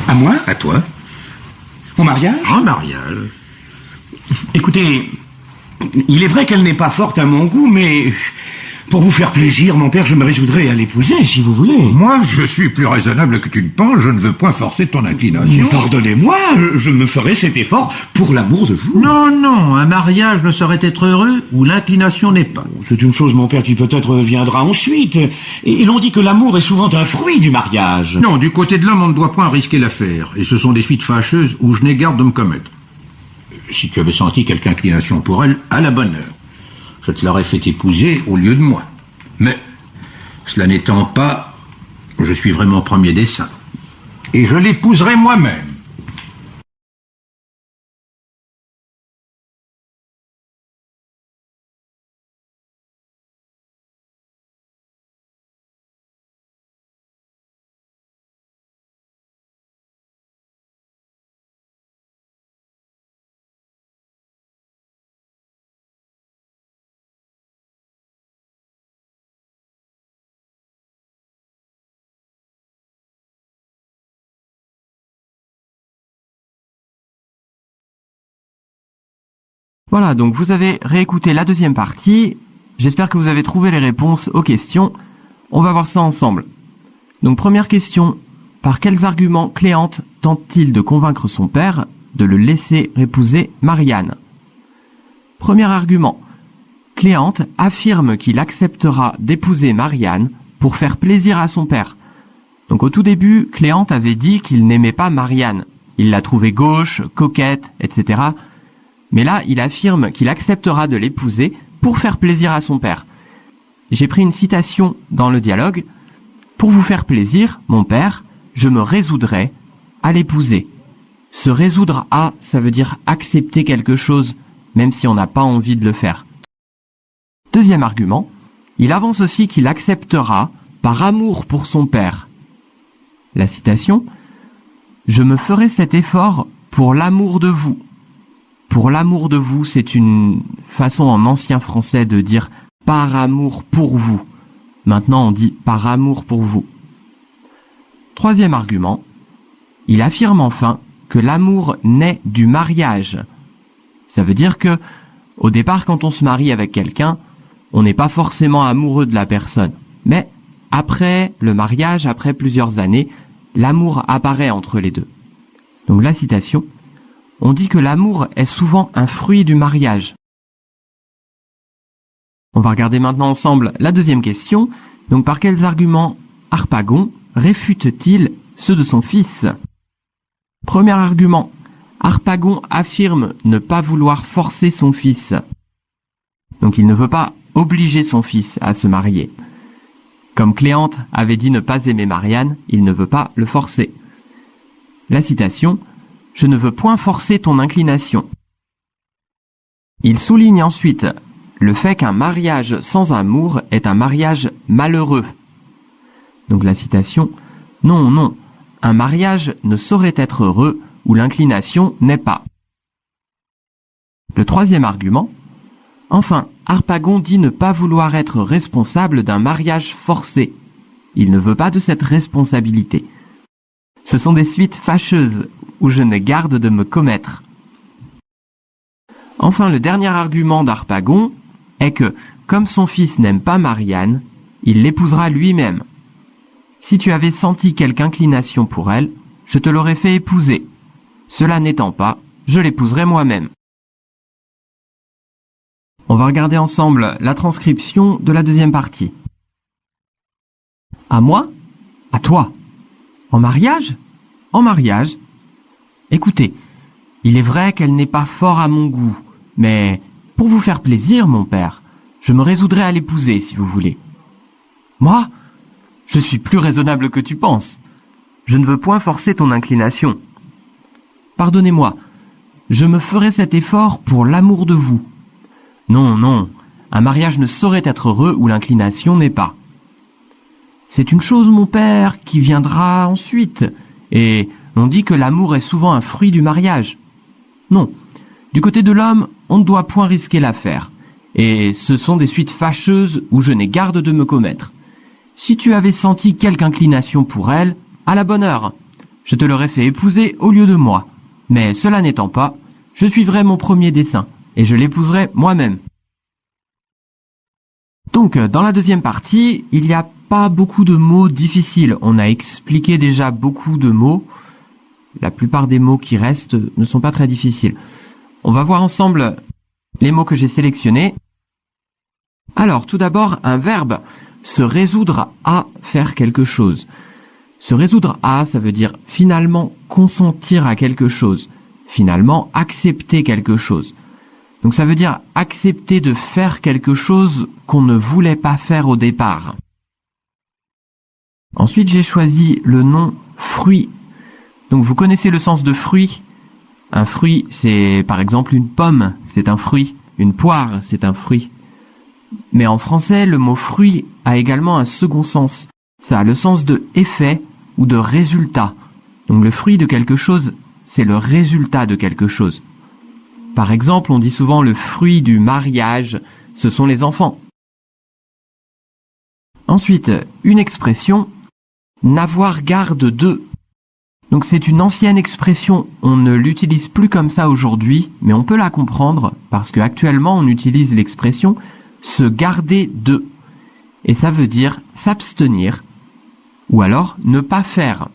À moi? À toi. Mon mariage? En mariage. Écoutez, il est vrai qu'elle n'est pas forte à mon goût, mais pour vous faire plaisir, mon père, je me résoudrai à l'épouser, si vous voulez. Moi, je suis plus raisonnable que tu ne penses, je ne veux point forcer ton inclination. Pardonnez-moi, je me ferai cet effort pour l'amour de vous. Non, non, un mariage ne saurait être heureux où l'inclination n'est pas. C'est une chose, mon père, qui peut-être viendra ensuite. Et l'on dit que l'amour est souvent un fruit du mariage. Non, du côté de l'homme, on ne doit point risquer l'affaire, et ce sont des suites fâcheuses où je n'ai garde de me commettre. Si tu avais senti quelque inclination pour elle, à la bonne heure. Je te l'aurais fait épouser au lieu de moi. Mais, cela n'étant pas, je suis vraiment premier dessein. Et je l'épouserai moi-même. Voilà, donc vous avez réécouté la deuxième partie. J'espère que vous avez trouvé les réponses aux questions. On va voir ça ensemble. Donc première question, par quels arguments Cléante tente-t-il de convaincre son père de le laisser épouser Marianne? Premier argument, Cléante affirme qu'il acceptera d'épouser Marianne pour faire plaisir à son père. Donc au tout début, Cléante avait dit qu'il n'aimait pas Marianne. Il la trouvait gauche, coquette, etc. Mais là, il affirme qu'il acceptera de l'épouser pour faire plaisir à son père. J'ai pris une citation dans le dialogue. Pour vous faire plaisir, mon père, je me résoudrai à l'épouser. Se résoudre à, ça veut dire accepter quelque chose, même si on n'a pas envie de le faire. Deuxième argument, il avance aussi qu'il acceptera par amour pour son père. La citation, « Je me ferai cet effort pour l'amour de vous ». Pour l'amour de vous, c'est une façon en ancien français de dire « par amour pour vous ». Maintenant, on dit « par amour pour vous ». Troisième argument, il affirme enfin que l'amour naît du mariage. Ça veut dire que, au départ, quand on se marie avec quelqu'un, on n'est pas forcément amoureux de la personne. Mais après le mariage, après plusieurs années, l'amour apparaît entre les deux. Donc la citation, on dit que l'amour est souvent un fruit du mariage. On va regarder maintenant ensemble la deuxième question. Donc par quels arguments Harpagon réfute-t-il ceux de son fils? Premier argument, Harpagon affirme ne pas vouloir forcer son fils. Donc il ne veut pas obliger son fils à se marier. Comme Cléante avait dit ne pas aimer Marianne, il ne veut pas le forcer. La citation, « Je ne veux point forcer ton inclination ». Il souligne ensuite le fait qu'un mariage sans amour est un mariage malheureux. Donc la citation, « Non, non, un mariage ne saurait être heureux où l'inclination n'est pas ». Le troisième argument, enfin, Harpagon dit ne pas vouloir être responsable d'un mariage forcé. Il ne veut pas de cette responsabilité. Ce sont des suites fâcheuses où je ne garde de me commettre. Enfin, le dernier argument d'Harpagon est que, comme son fils n'aime pas Marianne, il l'épousera lui-même. Si tu avais senti quelque inclination pour elle, je te l'aurais fait épouser. Cela n'étant pas, je l'épouserai moi-même. On va regarder ensemble la transcription de la deuxième partie. À moi? À toi? En mariage? En mariage? Écoutez, il est vrai qu'elle n'est pas fort à mon goût, mais pour vous faire plaisir, mon père, je me résoudrai à l'épouser si vous voulez. Moi? Je suis plus raisonnable que tu penses. Je ne veux point forcer ton inclination. Pardonnez-moi, je me ferai cet effort pour l'amour de vous. Non, non, un mariage ne saurait être heureux où l'inclination n'est pas. C'est une chose, mon père, qui viendra ensuite, et on dit que l'amour est souvent un fruit du mariage. Non, du côté de l'homme, on ne doit point risquer l'affaire, et ce sont des suites fâcheuses où je n'ai garde de me commettre. Si tu avais senti quelque inclination pour elle, à la bonne heure, je te l'aurais fait épouser au lieu de moi, mais cela n'étant pas, je suivrai mon premier dessein, et je l'épouserai moi-même. Donc, dans la deuxième partie, il n'y a pas beaucoup de mots difficiles. On a expliqué déjà beaucoup de mots. La plupart des mots qui restent ne sont pas très difficiles. On va voir ensemble les mots que j'ai sélectionnés. Alors, tout d'abord, un verbe, se résoudre à faire quelque chose. Se résoudre à, ça veut dire finalement consentir à quelque chose. Finalement, accepter quelque chose. Donc ça veut dire accepter de faire quelque chose qu'on ne voulait pas faire au départ. Ensuite, j'ai choisi le nom fruit. Donc vous connaissez le sens de fruit. Un fruit, c'est par exemple une pomme, c'est un fruit. Une poire, c'est un fruit. Mais en français, le mot fruit a également un second sens. Ça a le sens de effet ou de résultat. Donc le fruit de quelque chose, c'est le résultat de quelque chose. Par exemple, on dit souvent le fruit du mariage, ce sont les enfants. Ensuite, une expression, n'avoir garde de. Donc c'est une ancienne expression, on ne l'utilise plus comme ça aujourd'hui, mais on peut la comprendre parce qu'actuellement on utilise l'expression se garder de. Et ça veut dire s'abstenir, ou alors ne pas faire.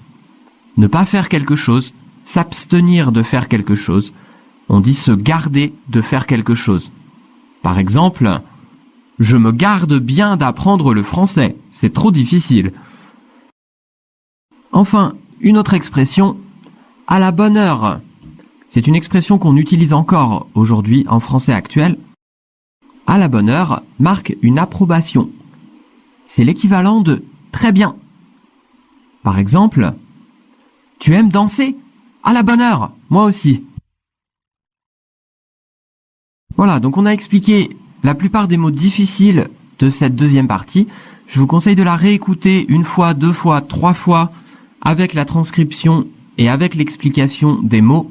Ne pas faire quelque chose, s'abstenir de faire quelque chose. On dit se garder de faire quelque chose. Par exemple, je me garde bien d'apprendre le français, c'est trop difficile. Enfin, une autre expression, à la bonne heure. C'est une expression qu'on utilise encore aujourd'hui en français actuel. À la bonne heure marque une approbation. C'est l'équivalent de très bien. Par exemple, tu aimes danser? À la bonne heure, moi aussi. Voilà, donc on a expliqué la plupart des mots difficiles de cette deuxième partie. Je vous conseille de la réécouter une fois, 2 fois, 3 fois, avec la transcription et avec l'explication des mots,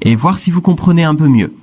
et voir si vous comprenez un peu mieux.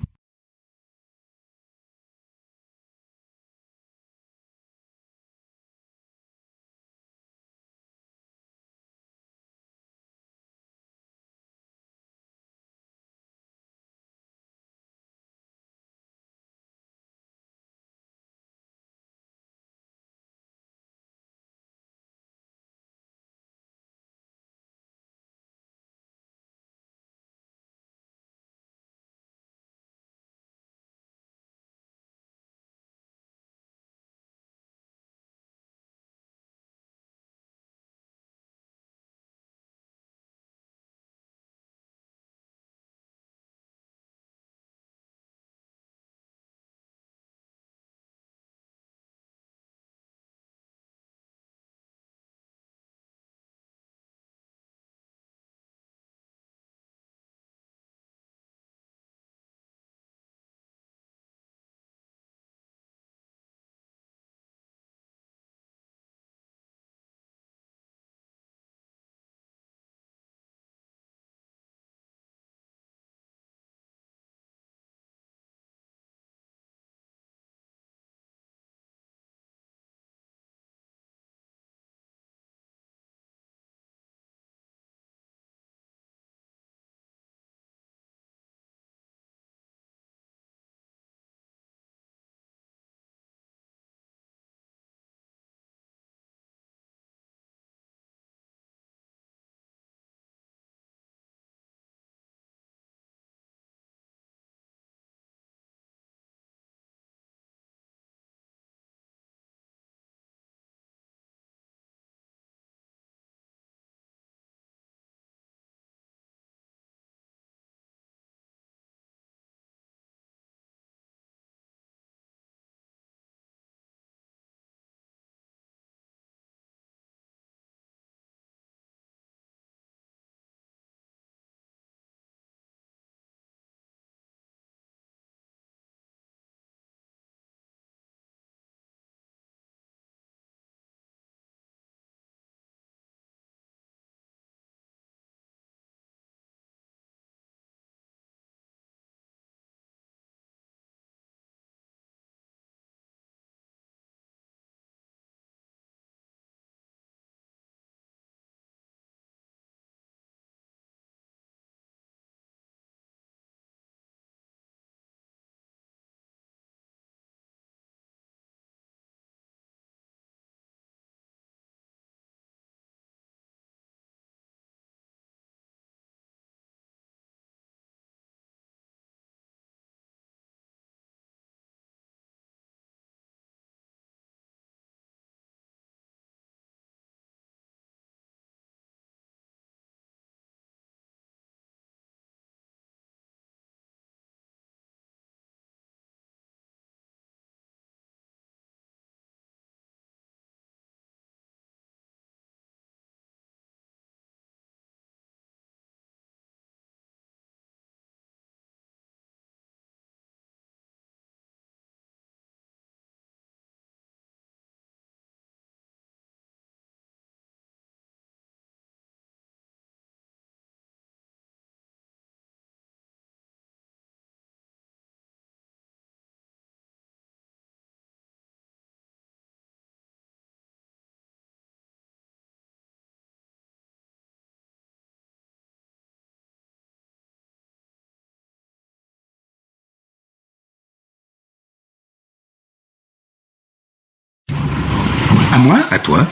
À moi? À toi.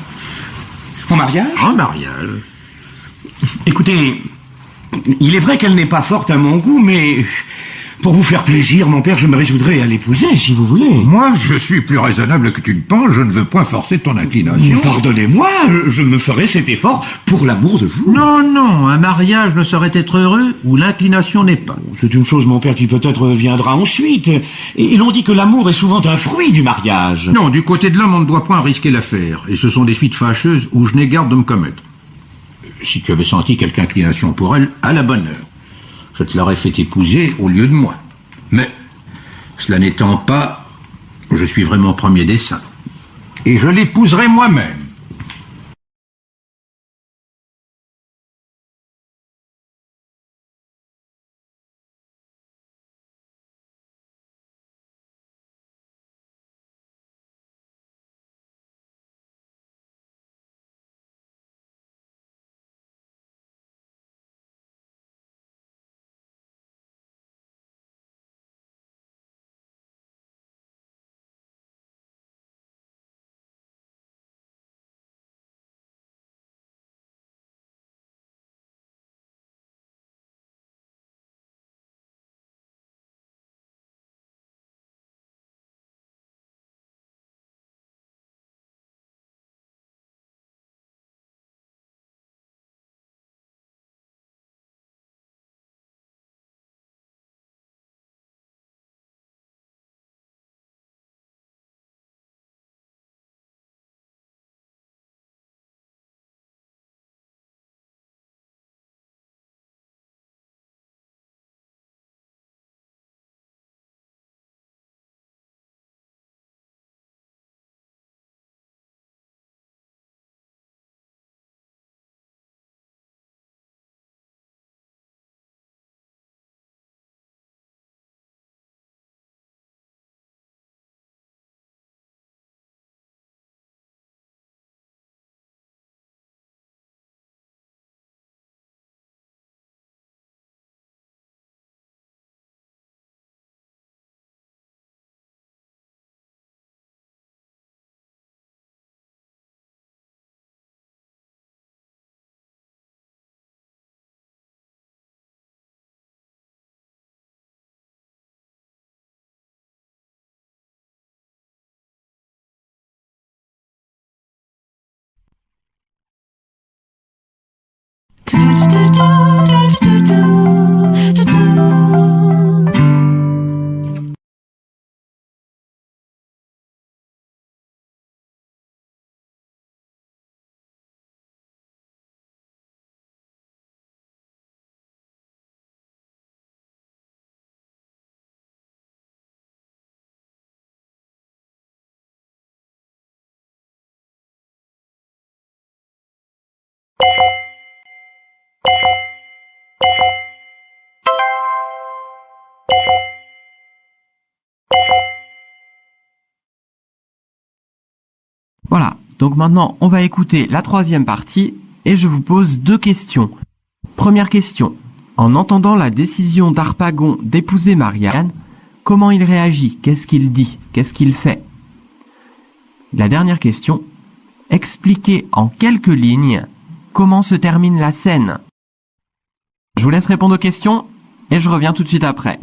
En mariage? En mariage. Écoutez, il est vrai qu'elle n'est pas forte à mon goût, mais pour vous faire plaisir, mon père, je me résoudrais à l'épouser, si vous voulez. Moi, je suis plus raisonnable que tu ne penses, je ne veux point forcer ton inclination. Pardonnez-moi, je me ferai cet effort pour l'amour de vous. Non, non, un mariage ne saurait être heureux où l'inclination n'est pas. C'est une chose, mon père, qui peut-être viendra ensuite. Et l'on dit que l'amour est souvent un fruit du mariage. Non, du côté de l'homme, on ne doit point risquer l'affaire, et ce sont des suites fâcheuses où je n'ai garde de me commettre. si tu avais senti quelque inclination pour elle, à la bonne heure. Je te l'aurais fait épouser au lieu de moi. Mais, cela n'étant pas, je suis vraiment premier des saints. Et je l'épouserai moi-même. Voilà, donc maintenant on va écouter la troisième partie et je vous pose deux questions. Première question, en entendant la décision d'Harpagon d'épouser Marianne, comment il réagit? Qu'est-ce qu'il dit? Qu'est-ce qu'il fait? La dernière question, expliquez en quelques lignes comment se termine la scène. Je vous laisse répondre aux questions et je reviens tout de suite après.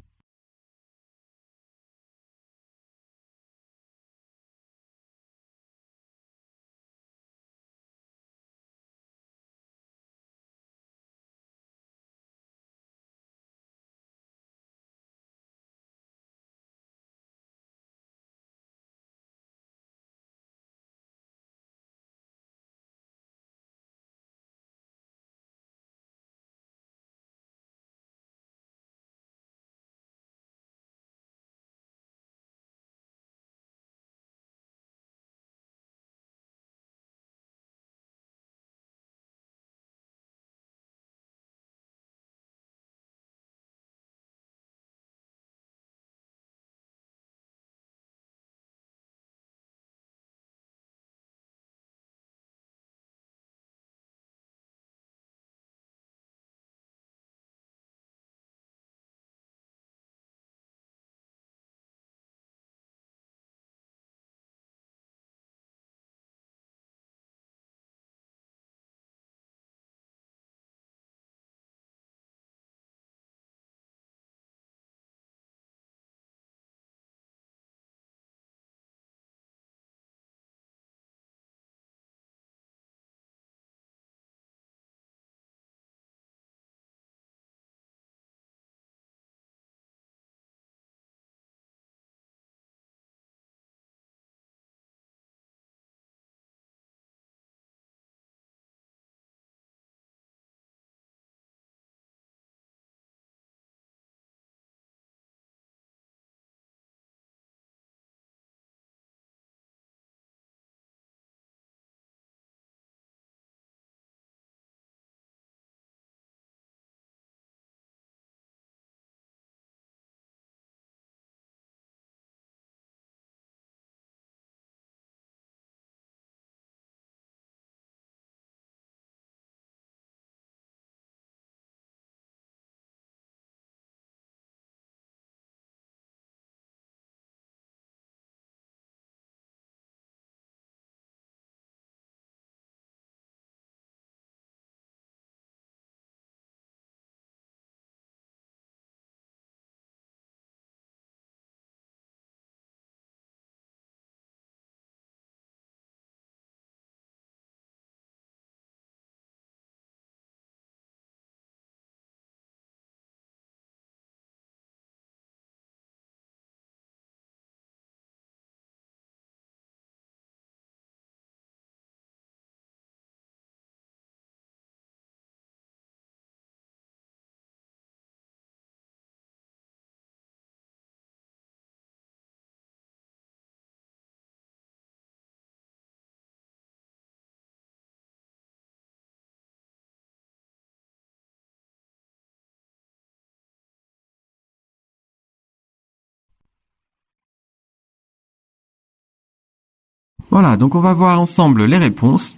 Voilà, donc on va voir ensemble les réponses.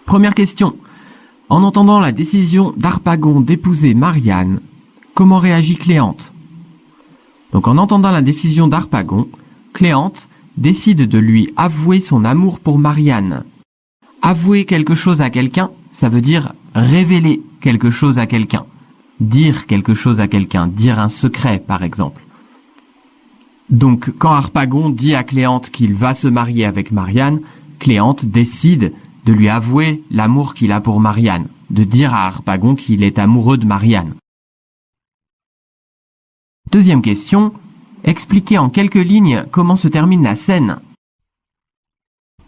Première question. En entendant la décision d'Harpagon d'épouser Marianne, comment réagit Cléante? Donc en entendant la décision d'Harpagon, Cléante décide de lui avouer son amour pour Marianne. Avouer quelque chose à quelqu'un, ça veut dire révéler quelque chose à quelqu'un. Dire quelque chose à quelqu'un, dire un secret par exemple. Donc quand Harpagon dit à Cléante qu'il va se marier avec Marianne, Cléante décide de lui avouer l'amour qu'il a pour Marianne, de dire à Harpagon qu'il est amoureux de Marianne. Deuxième question, expliquez en quelques lignes comment se termine la scène.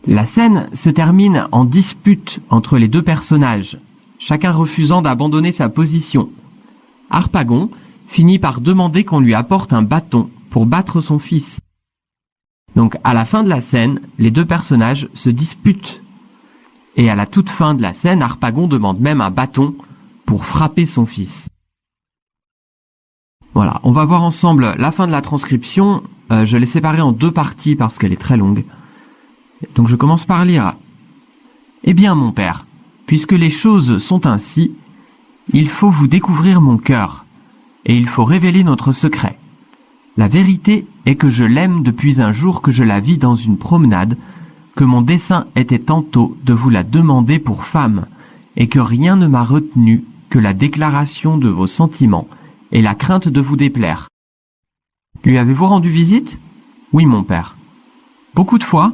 La scène se termine en dispute entre les deux personnages, chacun refusant d'abandonner sa position. Harpagon finit par demander qu'on lui apporte un bâton pour battre son fils. Donc à la fin de la scène, les deux personnages se disputent. Et à la toute fin de la scène, Harpagon demande même un bâton pour frapper son fils. Voilà, on va voir ensemble la fin de la transcription. Je l'ai séparée en deux parties parce qu'elle est très longue. Donc je commence par lire. Eh bien mon père, puisque les choses sont ainsi, il faut vous découvrir mon cœur, et il faut révéler notre secret. La vérité est que je l'aime depuis un jour que je la vis dans une promenade, que mon dessein était tantôt de vous la demander pour femme, et que rien ne m'a retenu que la déclaration de vos sentiments et la crainte de vous déplaire. Lui avez-vous rendu visite? Oui, mon père. Beaucoup de fois?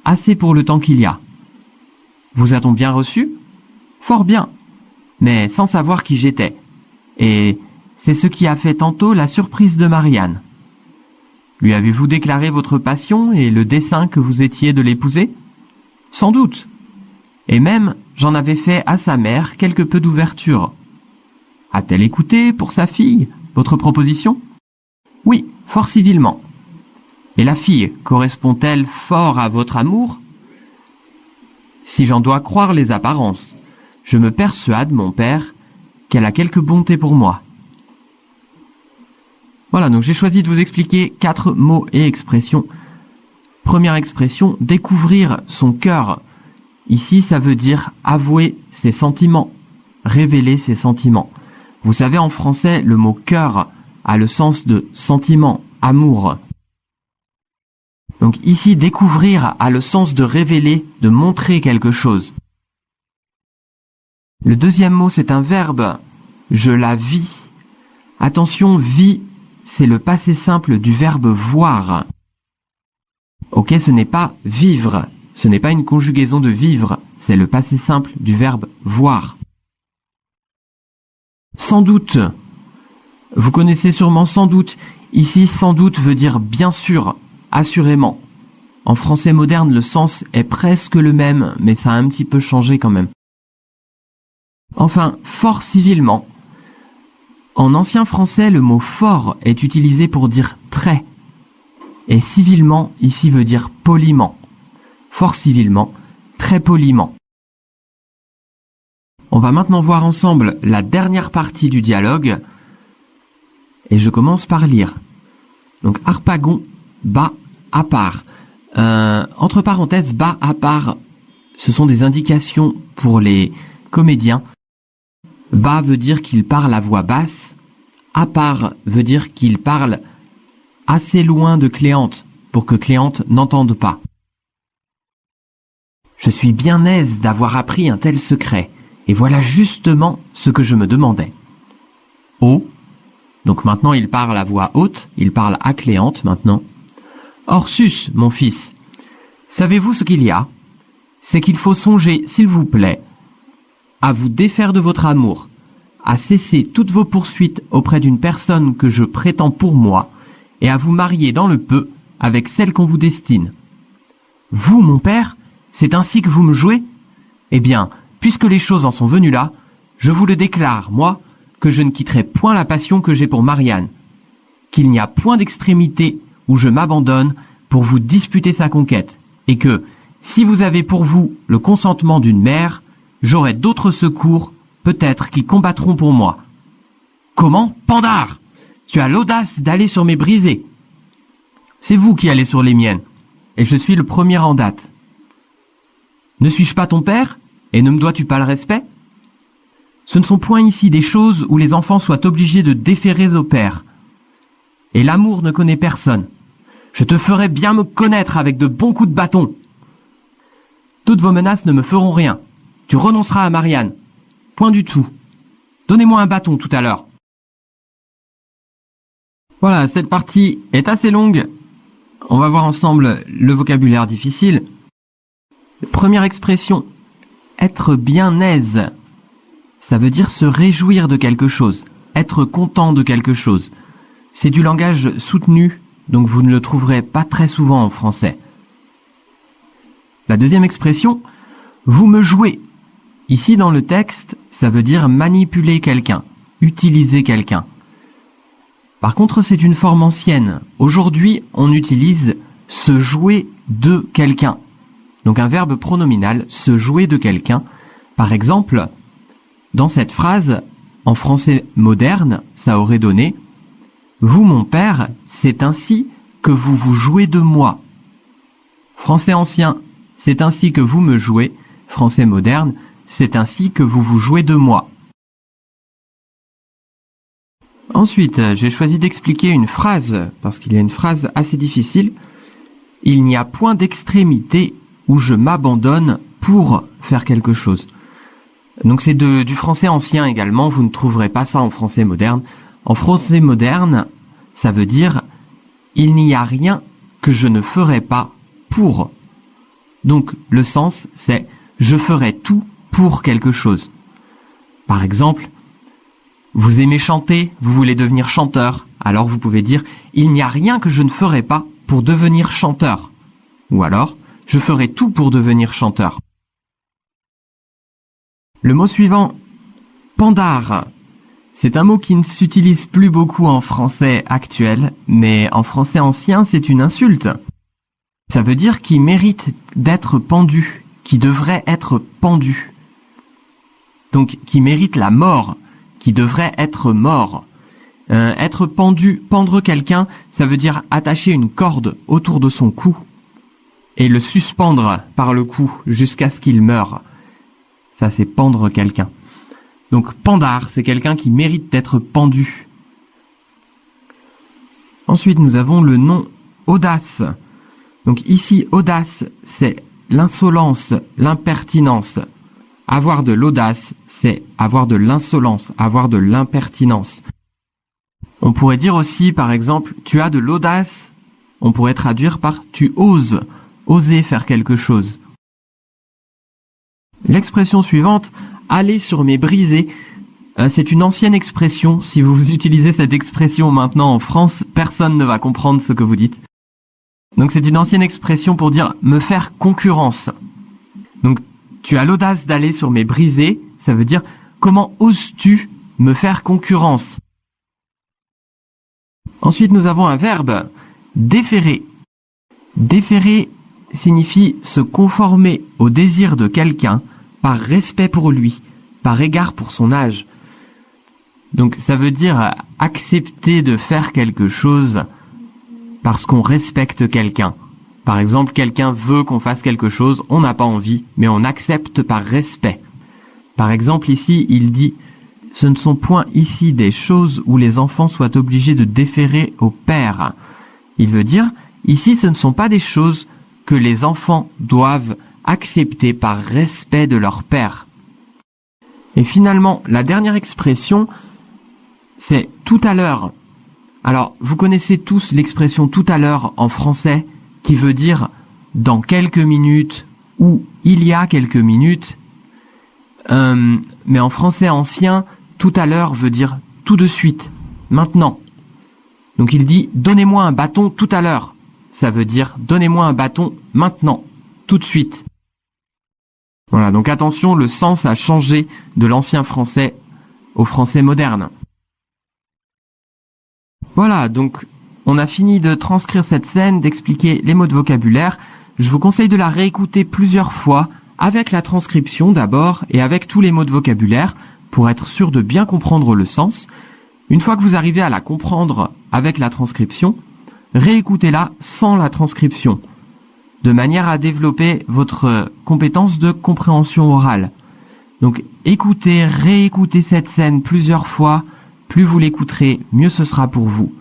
Assez pour le temps qu'il y a. Vous a-t-on bien reçu? Fort bien, mais sans savoir qui j'étais. Et c'est ce qui a fait tantôt la surprise de Marianne. Lui avez-vous déclaré votre passion et le dessein que vous étiez de l'épouser? Sans doute. Et même, j'en avais fait à sa mère quelque peu d'ouverture. A-t-elle écouté, pour sa fille, votre proposition? Oui, fort civilement. Et la fille correspond-elle fort à votre amour? Si j'en dois croire les apparences, je me persuade, mon père, qu'elle a quelque bonté pour moi. Voilà, donc j'ai choisi de vous expliquer 4 mots et expressions. Première expression, découvrir son cœur. Ici, ça veut dire avouer ses sentiments, révéler ses sentiments. Vous savez, en français, le mot cœur a le sens de sentiment, amour. Donc ici, découvrir a le sens de révéler, de montrer quelque chose. Le deuxième mot, c'est un verbe. Je la vis. Attention, vis, c'est le passé simple du verbe voir. Ok, ce n'est pas vivre. Ce n'est pas une conjugaison de vivre. C'est le passé simple du verbe voir. Sans doute. Vous connaissez sûrement sans doute. Ici, sans doute veut dire bien sûr, assurément. En français moderne, le sens est presque le même, mais ça a un petit peu changé quand même. Enfin, fort civilement. En ancien français, le mot fort est utilisé pour dire très. Et civilement, ici veut dire poliment. Fort civilement, très poliment. On va maintenant voir ensemble la dernière partie du dialogue. Et je commence par lire. Donc Harpagon, bas, à part. Entre parenthèses, bas, à part, ce sont des indications pour les comédiens. Bas veut dire qu'il parle à voix basse. À part veut dire qu'il parle assez loin de Cléante, pour que Cléante n'entende pas. Je suis bien aise d'avoir appris un tel secret, et voilà justement ce que je me demandais. Haut, donc maintenant il parle à voix haute, il parle à Cléante maintenant. Orsus, mon fils, savez-vous ce qu'il y a? C'est qu'il faut songer, s'il vous plaît, à vous défaire de votre amour, à cesser toutes vos poursuites auprès d'une personne que je prétends pour moi, et à vous marier dans le peu avec celle qu'on vous destine. Vous, mon père, c'est ainsi que vous me jouez? Eh bien, puisque les choses en sont venues là, je vous le déclare, moi, que je ne quitterai point la passion que j'ai pour Marianne, qu'il n'y a point d'extrémité où je m'abandonne pour vous disputer sa conquête, et que, si vous avez pour vous le consentement d'une mère, j'aurai d'autres secours, peut-être, qui combattront pour moi. Comment, Pandare? Tu as l'audace d'aller sur mes brisées. C'est vous qui allez sur les miennes. et je suis le premier en date. Ne suis-je pas ton père, et ne me dois-tu pas le respect? Ce ne sont point ici des choses où les enfants soient obligés de déférer au père. Et l'amour ne connaît personne. Je te ferai bien me connaître avec de bons coups de bâton. Toutes vos menaces ne me feront rien. Tu renonceras à Marianne. Point du tout. Donnez-moi un bâton tout à l'heure. Voilà, cette partie est assez longue. On va voir ensemble le vocabulaire difficile. Première expression, être bien aise. Ça veut dire se réjouir de quelque chose, être content de quelque chose. C'est du langage soutenu, donc vous ne le trouverez pas très souvent en français. La deuxième expression, vous me jouez. Ici dans le texte, ça veut dire manipuler quelqu'un, utiliser quelqu'un. Par contre, c'est une forme ancienne. Aujourd'hui, on utilise se jouer de quelqu'un. Donc un verbe pronominal, se jouer de quelqu'un. Par exemple, dans cette phrase, en français moderne, ça aurait donné « Vous, mon père, c'est ainsi que vous vous jouez de moi ». Français ancien, c'est ainsi que vous me jouez. Français moderne, c'est ainsi que vous vous jouez de moi. Ensuite, j'ai choisi d'expliquer une phrase, parce qu'il y a une phrase assez difficile. Il n'y a point d'extrémité où je m'abandonne pour faire quelque chose. Donc c'est du français ancien également, vous ne trouverez pas ça en français moderne. En français moderne, ça veut dire il n'y a rien que je ne ferai pas pour. Donc le sens c'est je ferai tout pour quelque chose. Par exemple, vous aimez chanter, vous voulez devenir chanteur, alors vous pouvez dire il n'y a rien que je ne ferai pas pour devenir chanteur. Ou alors, je ferai tout pour devenir chanteur. Le mot suivant, pandare. C'est un mot qui ne s'utilise plus beaucoup en français actuel, mais en français ancien, c'est une insulte. Ça veut dire qui mérite d'être pendu, qui devrait être pendu. Donc, qui mérite la mort, qui devrait être mort. Être pendu, pendre quelqu'un, ça veut dire attacher une corde autour de son cou et le suspendre par le cou jusqu'à ce qu'il meure. Ça, c'est pendre quelqu'un. Donc, pandare, c'est quelqu'un qui mérite d'être pendu. Ensuite, nous avons le nom audace. Donc ici, audace, c'est l'insolence, l'impertinence. Avoir de l'audace, c'est avoir de l'insolence, avoir de l'impertinence. On pourrait dire aussi, par exemple, tu as de l'audace. On pourrait traduire par tu oses, oser faire quelque chose. L'expression suivante, aller sur mes brisés, c'est une ancienne expression. Si vous utilisez cette expression maintenant en France, personne ne va comprendre ce que vous dites. Donc c'est une ancienne expression pour dire me faire concurrence. Donc tu as l'audace d'aller sur mes brisés, ça veut dire comment oses-tu me faire concurrence. Ensuite nous avons un verbe, déférer. Déférer signifie se conformer au désir de quelqu'un par respect pour lui, par égard pour son âge. Donc ça veut dire accepter de faire quelque chose parce qu'on respecte quelqu'un. Par exemple, quelqu'un veut qu'on fasse quelque chose, on n'a pas envie, mais on accepte par respect. Par exemple, ici, il dit « Ce ne sont point ici des choses où les enfants soient obligés de déférer au père. » Il veut dire, ici, ce ne sont pas des choses que les enfants doivent accepter par respect de leur père. Et finalement, la dernière expression, c'est « tout à l'heure ». Alors, vous connaissez tous l'expression « tout à l'heure » en français, qui veut dire « dans quelques minutes » ou « il y a quelques minutes ». Mais en français ancien, « tout à l'heure » veut dire « tout de suite »,« maintenant ». Donc il dit « donnez-moi un bâton tout à l'heure ». Ça veut dire « donnez-moi un bâton maintenant, tout de suite ». Voilà, donc attention, le sens a changé de l'ancien français au français moderne. Voilà, donc on a fini de transcrire cette scène, d'expliquer les mots de vocabulaire. Je vous conseille de la réécouter plusieurs fois, avec la transcription d'abord, et avec tous les mots de vocabulaire, pour être sûr de bien comprendre le sens. Une fois que vous arrivez à la comprendre avec la transcription, réécoutez-la sans la transcription. de manière à développer votre compétence de compréhension orale. Donc écoutez, réécoutez cette scène plusieurs fois, plus vous l'écouterez, mieux ce sera pour vous,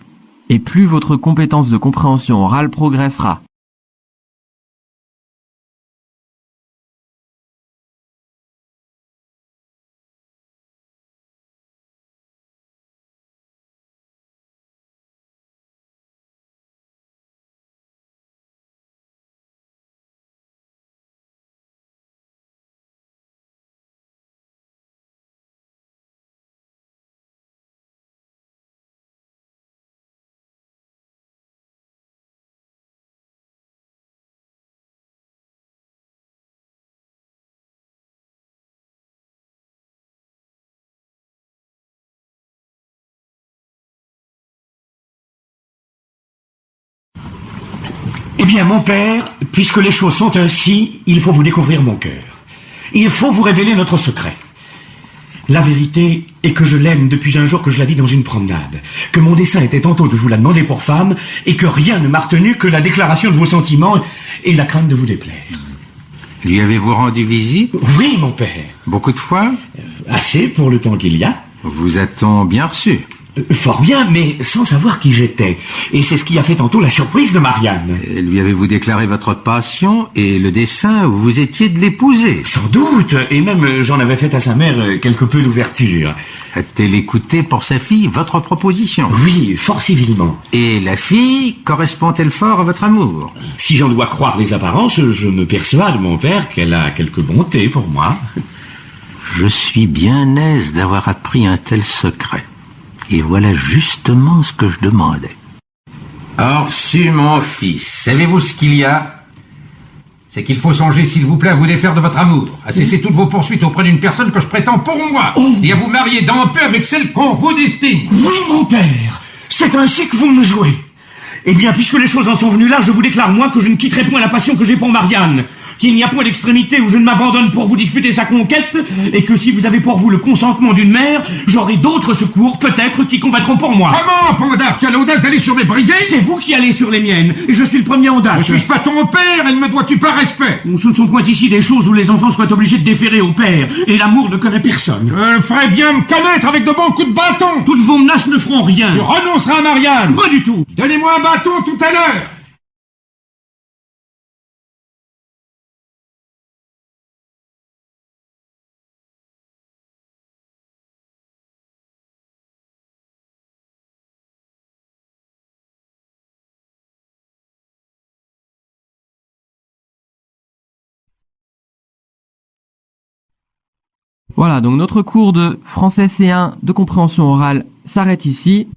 et plus votre compétence de compréhension orale progressera. Eh bien, mon père, puisque les choses sont ainsi, il faut vous découvrir mon cœur. Il faut vous révéler notre secret. La vérité est que je l'aime depuis un jour que je la vis dans une promenade, que mon dessein était tantôt de vous la demander pour femme, et que rien ne m'a retenu que la déclaration de vos sentiments et la crainte de vous déplaire. Lui avez-vous rendu visite? Oui, mon père. Beaucoup de fois? Assez pour le temps qu'il y a. Vous a-t-on bien reçu? Fort bien, mais sans savoir qui j'étais. Et c'est ce qui a fait tantôt la surprise de Marianne. Lui avez-vous déclaré votre passion et le dessein où vous étiez de l'épouser? Sans doute, et même j'en avais fait à sa mère quelque peu d'ouverture. A-t-elle écouté pour sa fille votre proposition? Oui, fort civilement. Et la fille correspond-elle fort à votre amour? Si j'en dois croire les apparences, je me persuade, mon père, qu'elle a quelque bonté pour moi. Je suis bien aise d'avoir appris un tel secret. Et voilà justement ce que je demandais. Orsu, mon fils, savez-vous ce qu'il y a? C'est qu'il faut songer, s'il vous plaît, à vous défaire de votre amour, à cesser toutes vos poursuites auprès d'une personne que je prétends pour moi, et à vous marier dans peu avec celle qu'on vous destine. Oui, mon père, c'est ainsi que vous me jouez. Eh bien, puisque les choses en sont venues là, je vous déclare, moi, que je ne quitterai point la passion que j'ai pour Marianne, qu'il n'y a point d'extrémité où je ne m'abandonne pour vous disputer sa conquête, et que si vous avez pour vous le consentement d'une mère, j'aurai d'autres secours, peut-être, qui combattront pour moi. Comment, Pandar, tu as l'audace d'aller sur mes brisées? C'est vous qui allez sur les miennes, et je suis le premier en date. Ne suis-je pas ton père, et ne me dois-tu pas respect? Ce ne sont point ici des choses où les enfants soient obligés de déférer au père, et l'amour ne connaît personne. Je ferais bien me connaître avec de bons coups de bâton. Toutes vos menaces ne feront rien. Tu renonceras à Marianne. Pas du tout. Donnez-moi un bâton tout à l'heure. Voilà, donc notre cours de français C1 de compréhension orale s'arrête ici.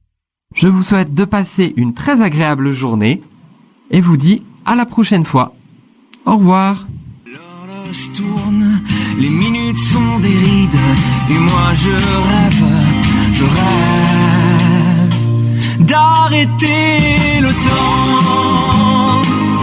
Je vous souhaite de passer une très agréable journée et vous dis à la prochaine fois. Au revoir. L'horloge tourne, les minutes sont des rides, et moi je rêve d'arrêter le temps.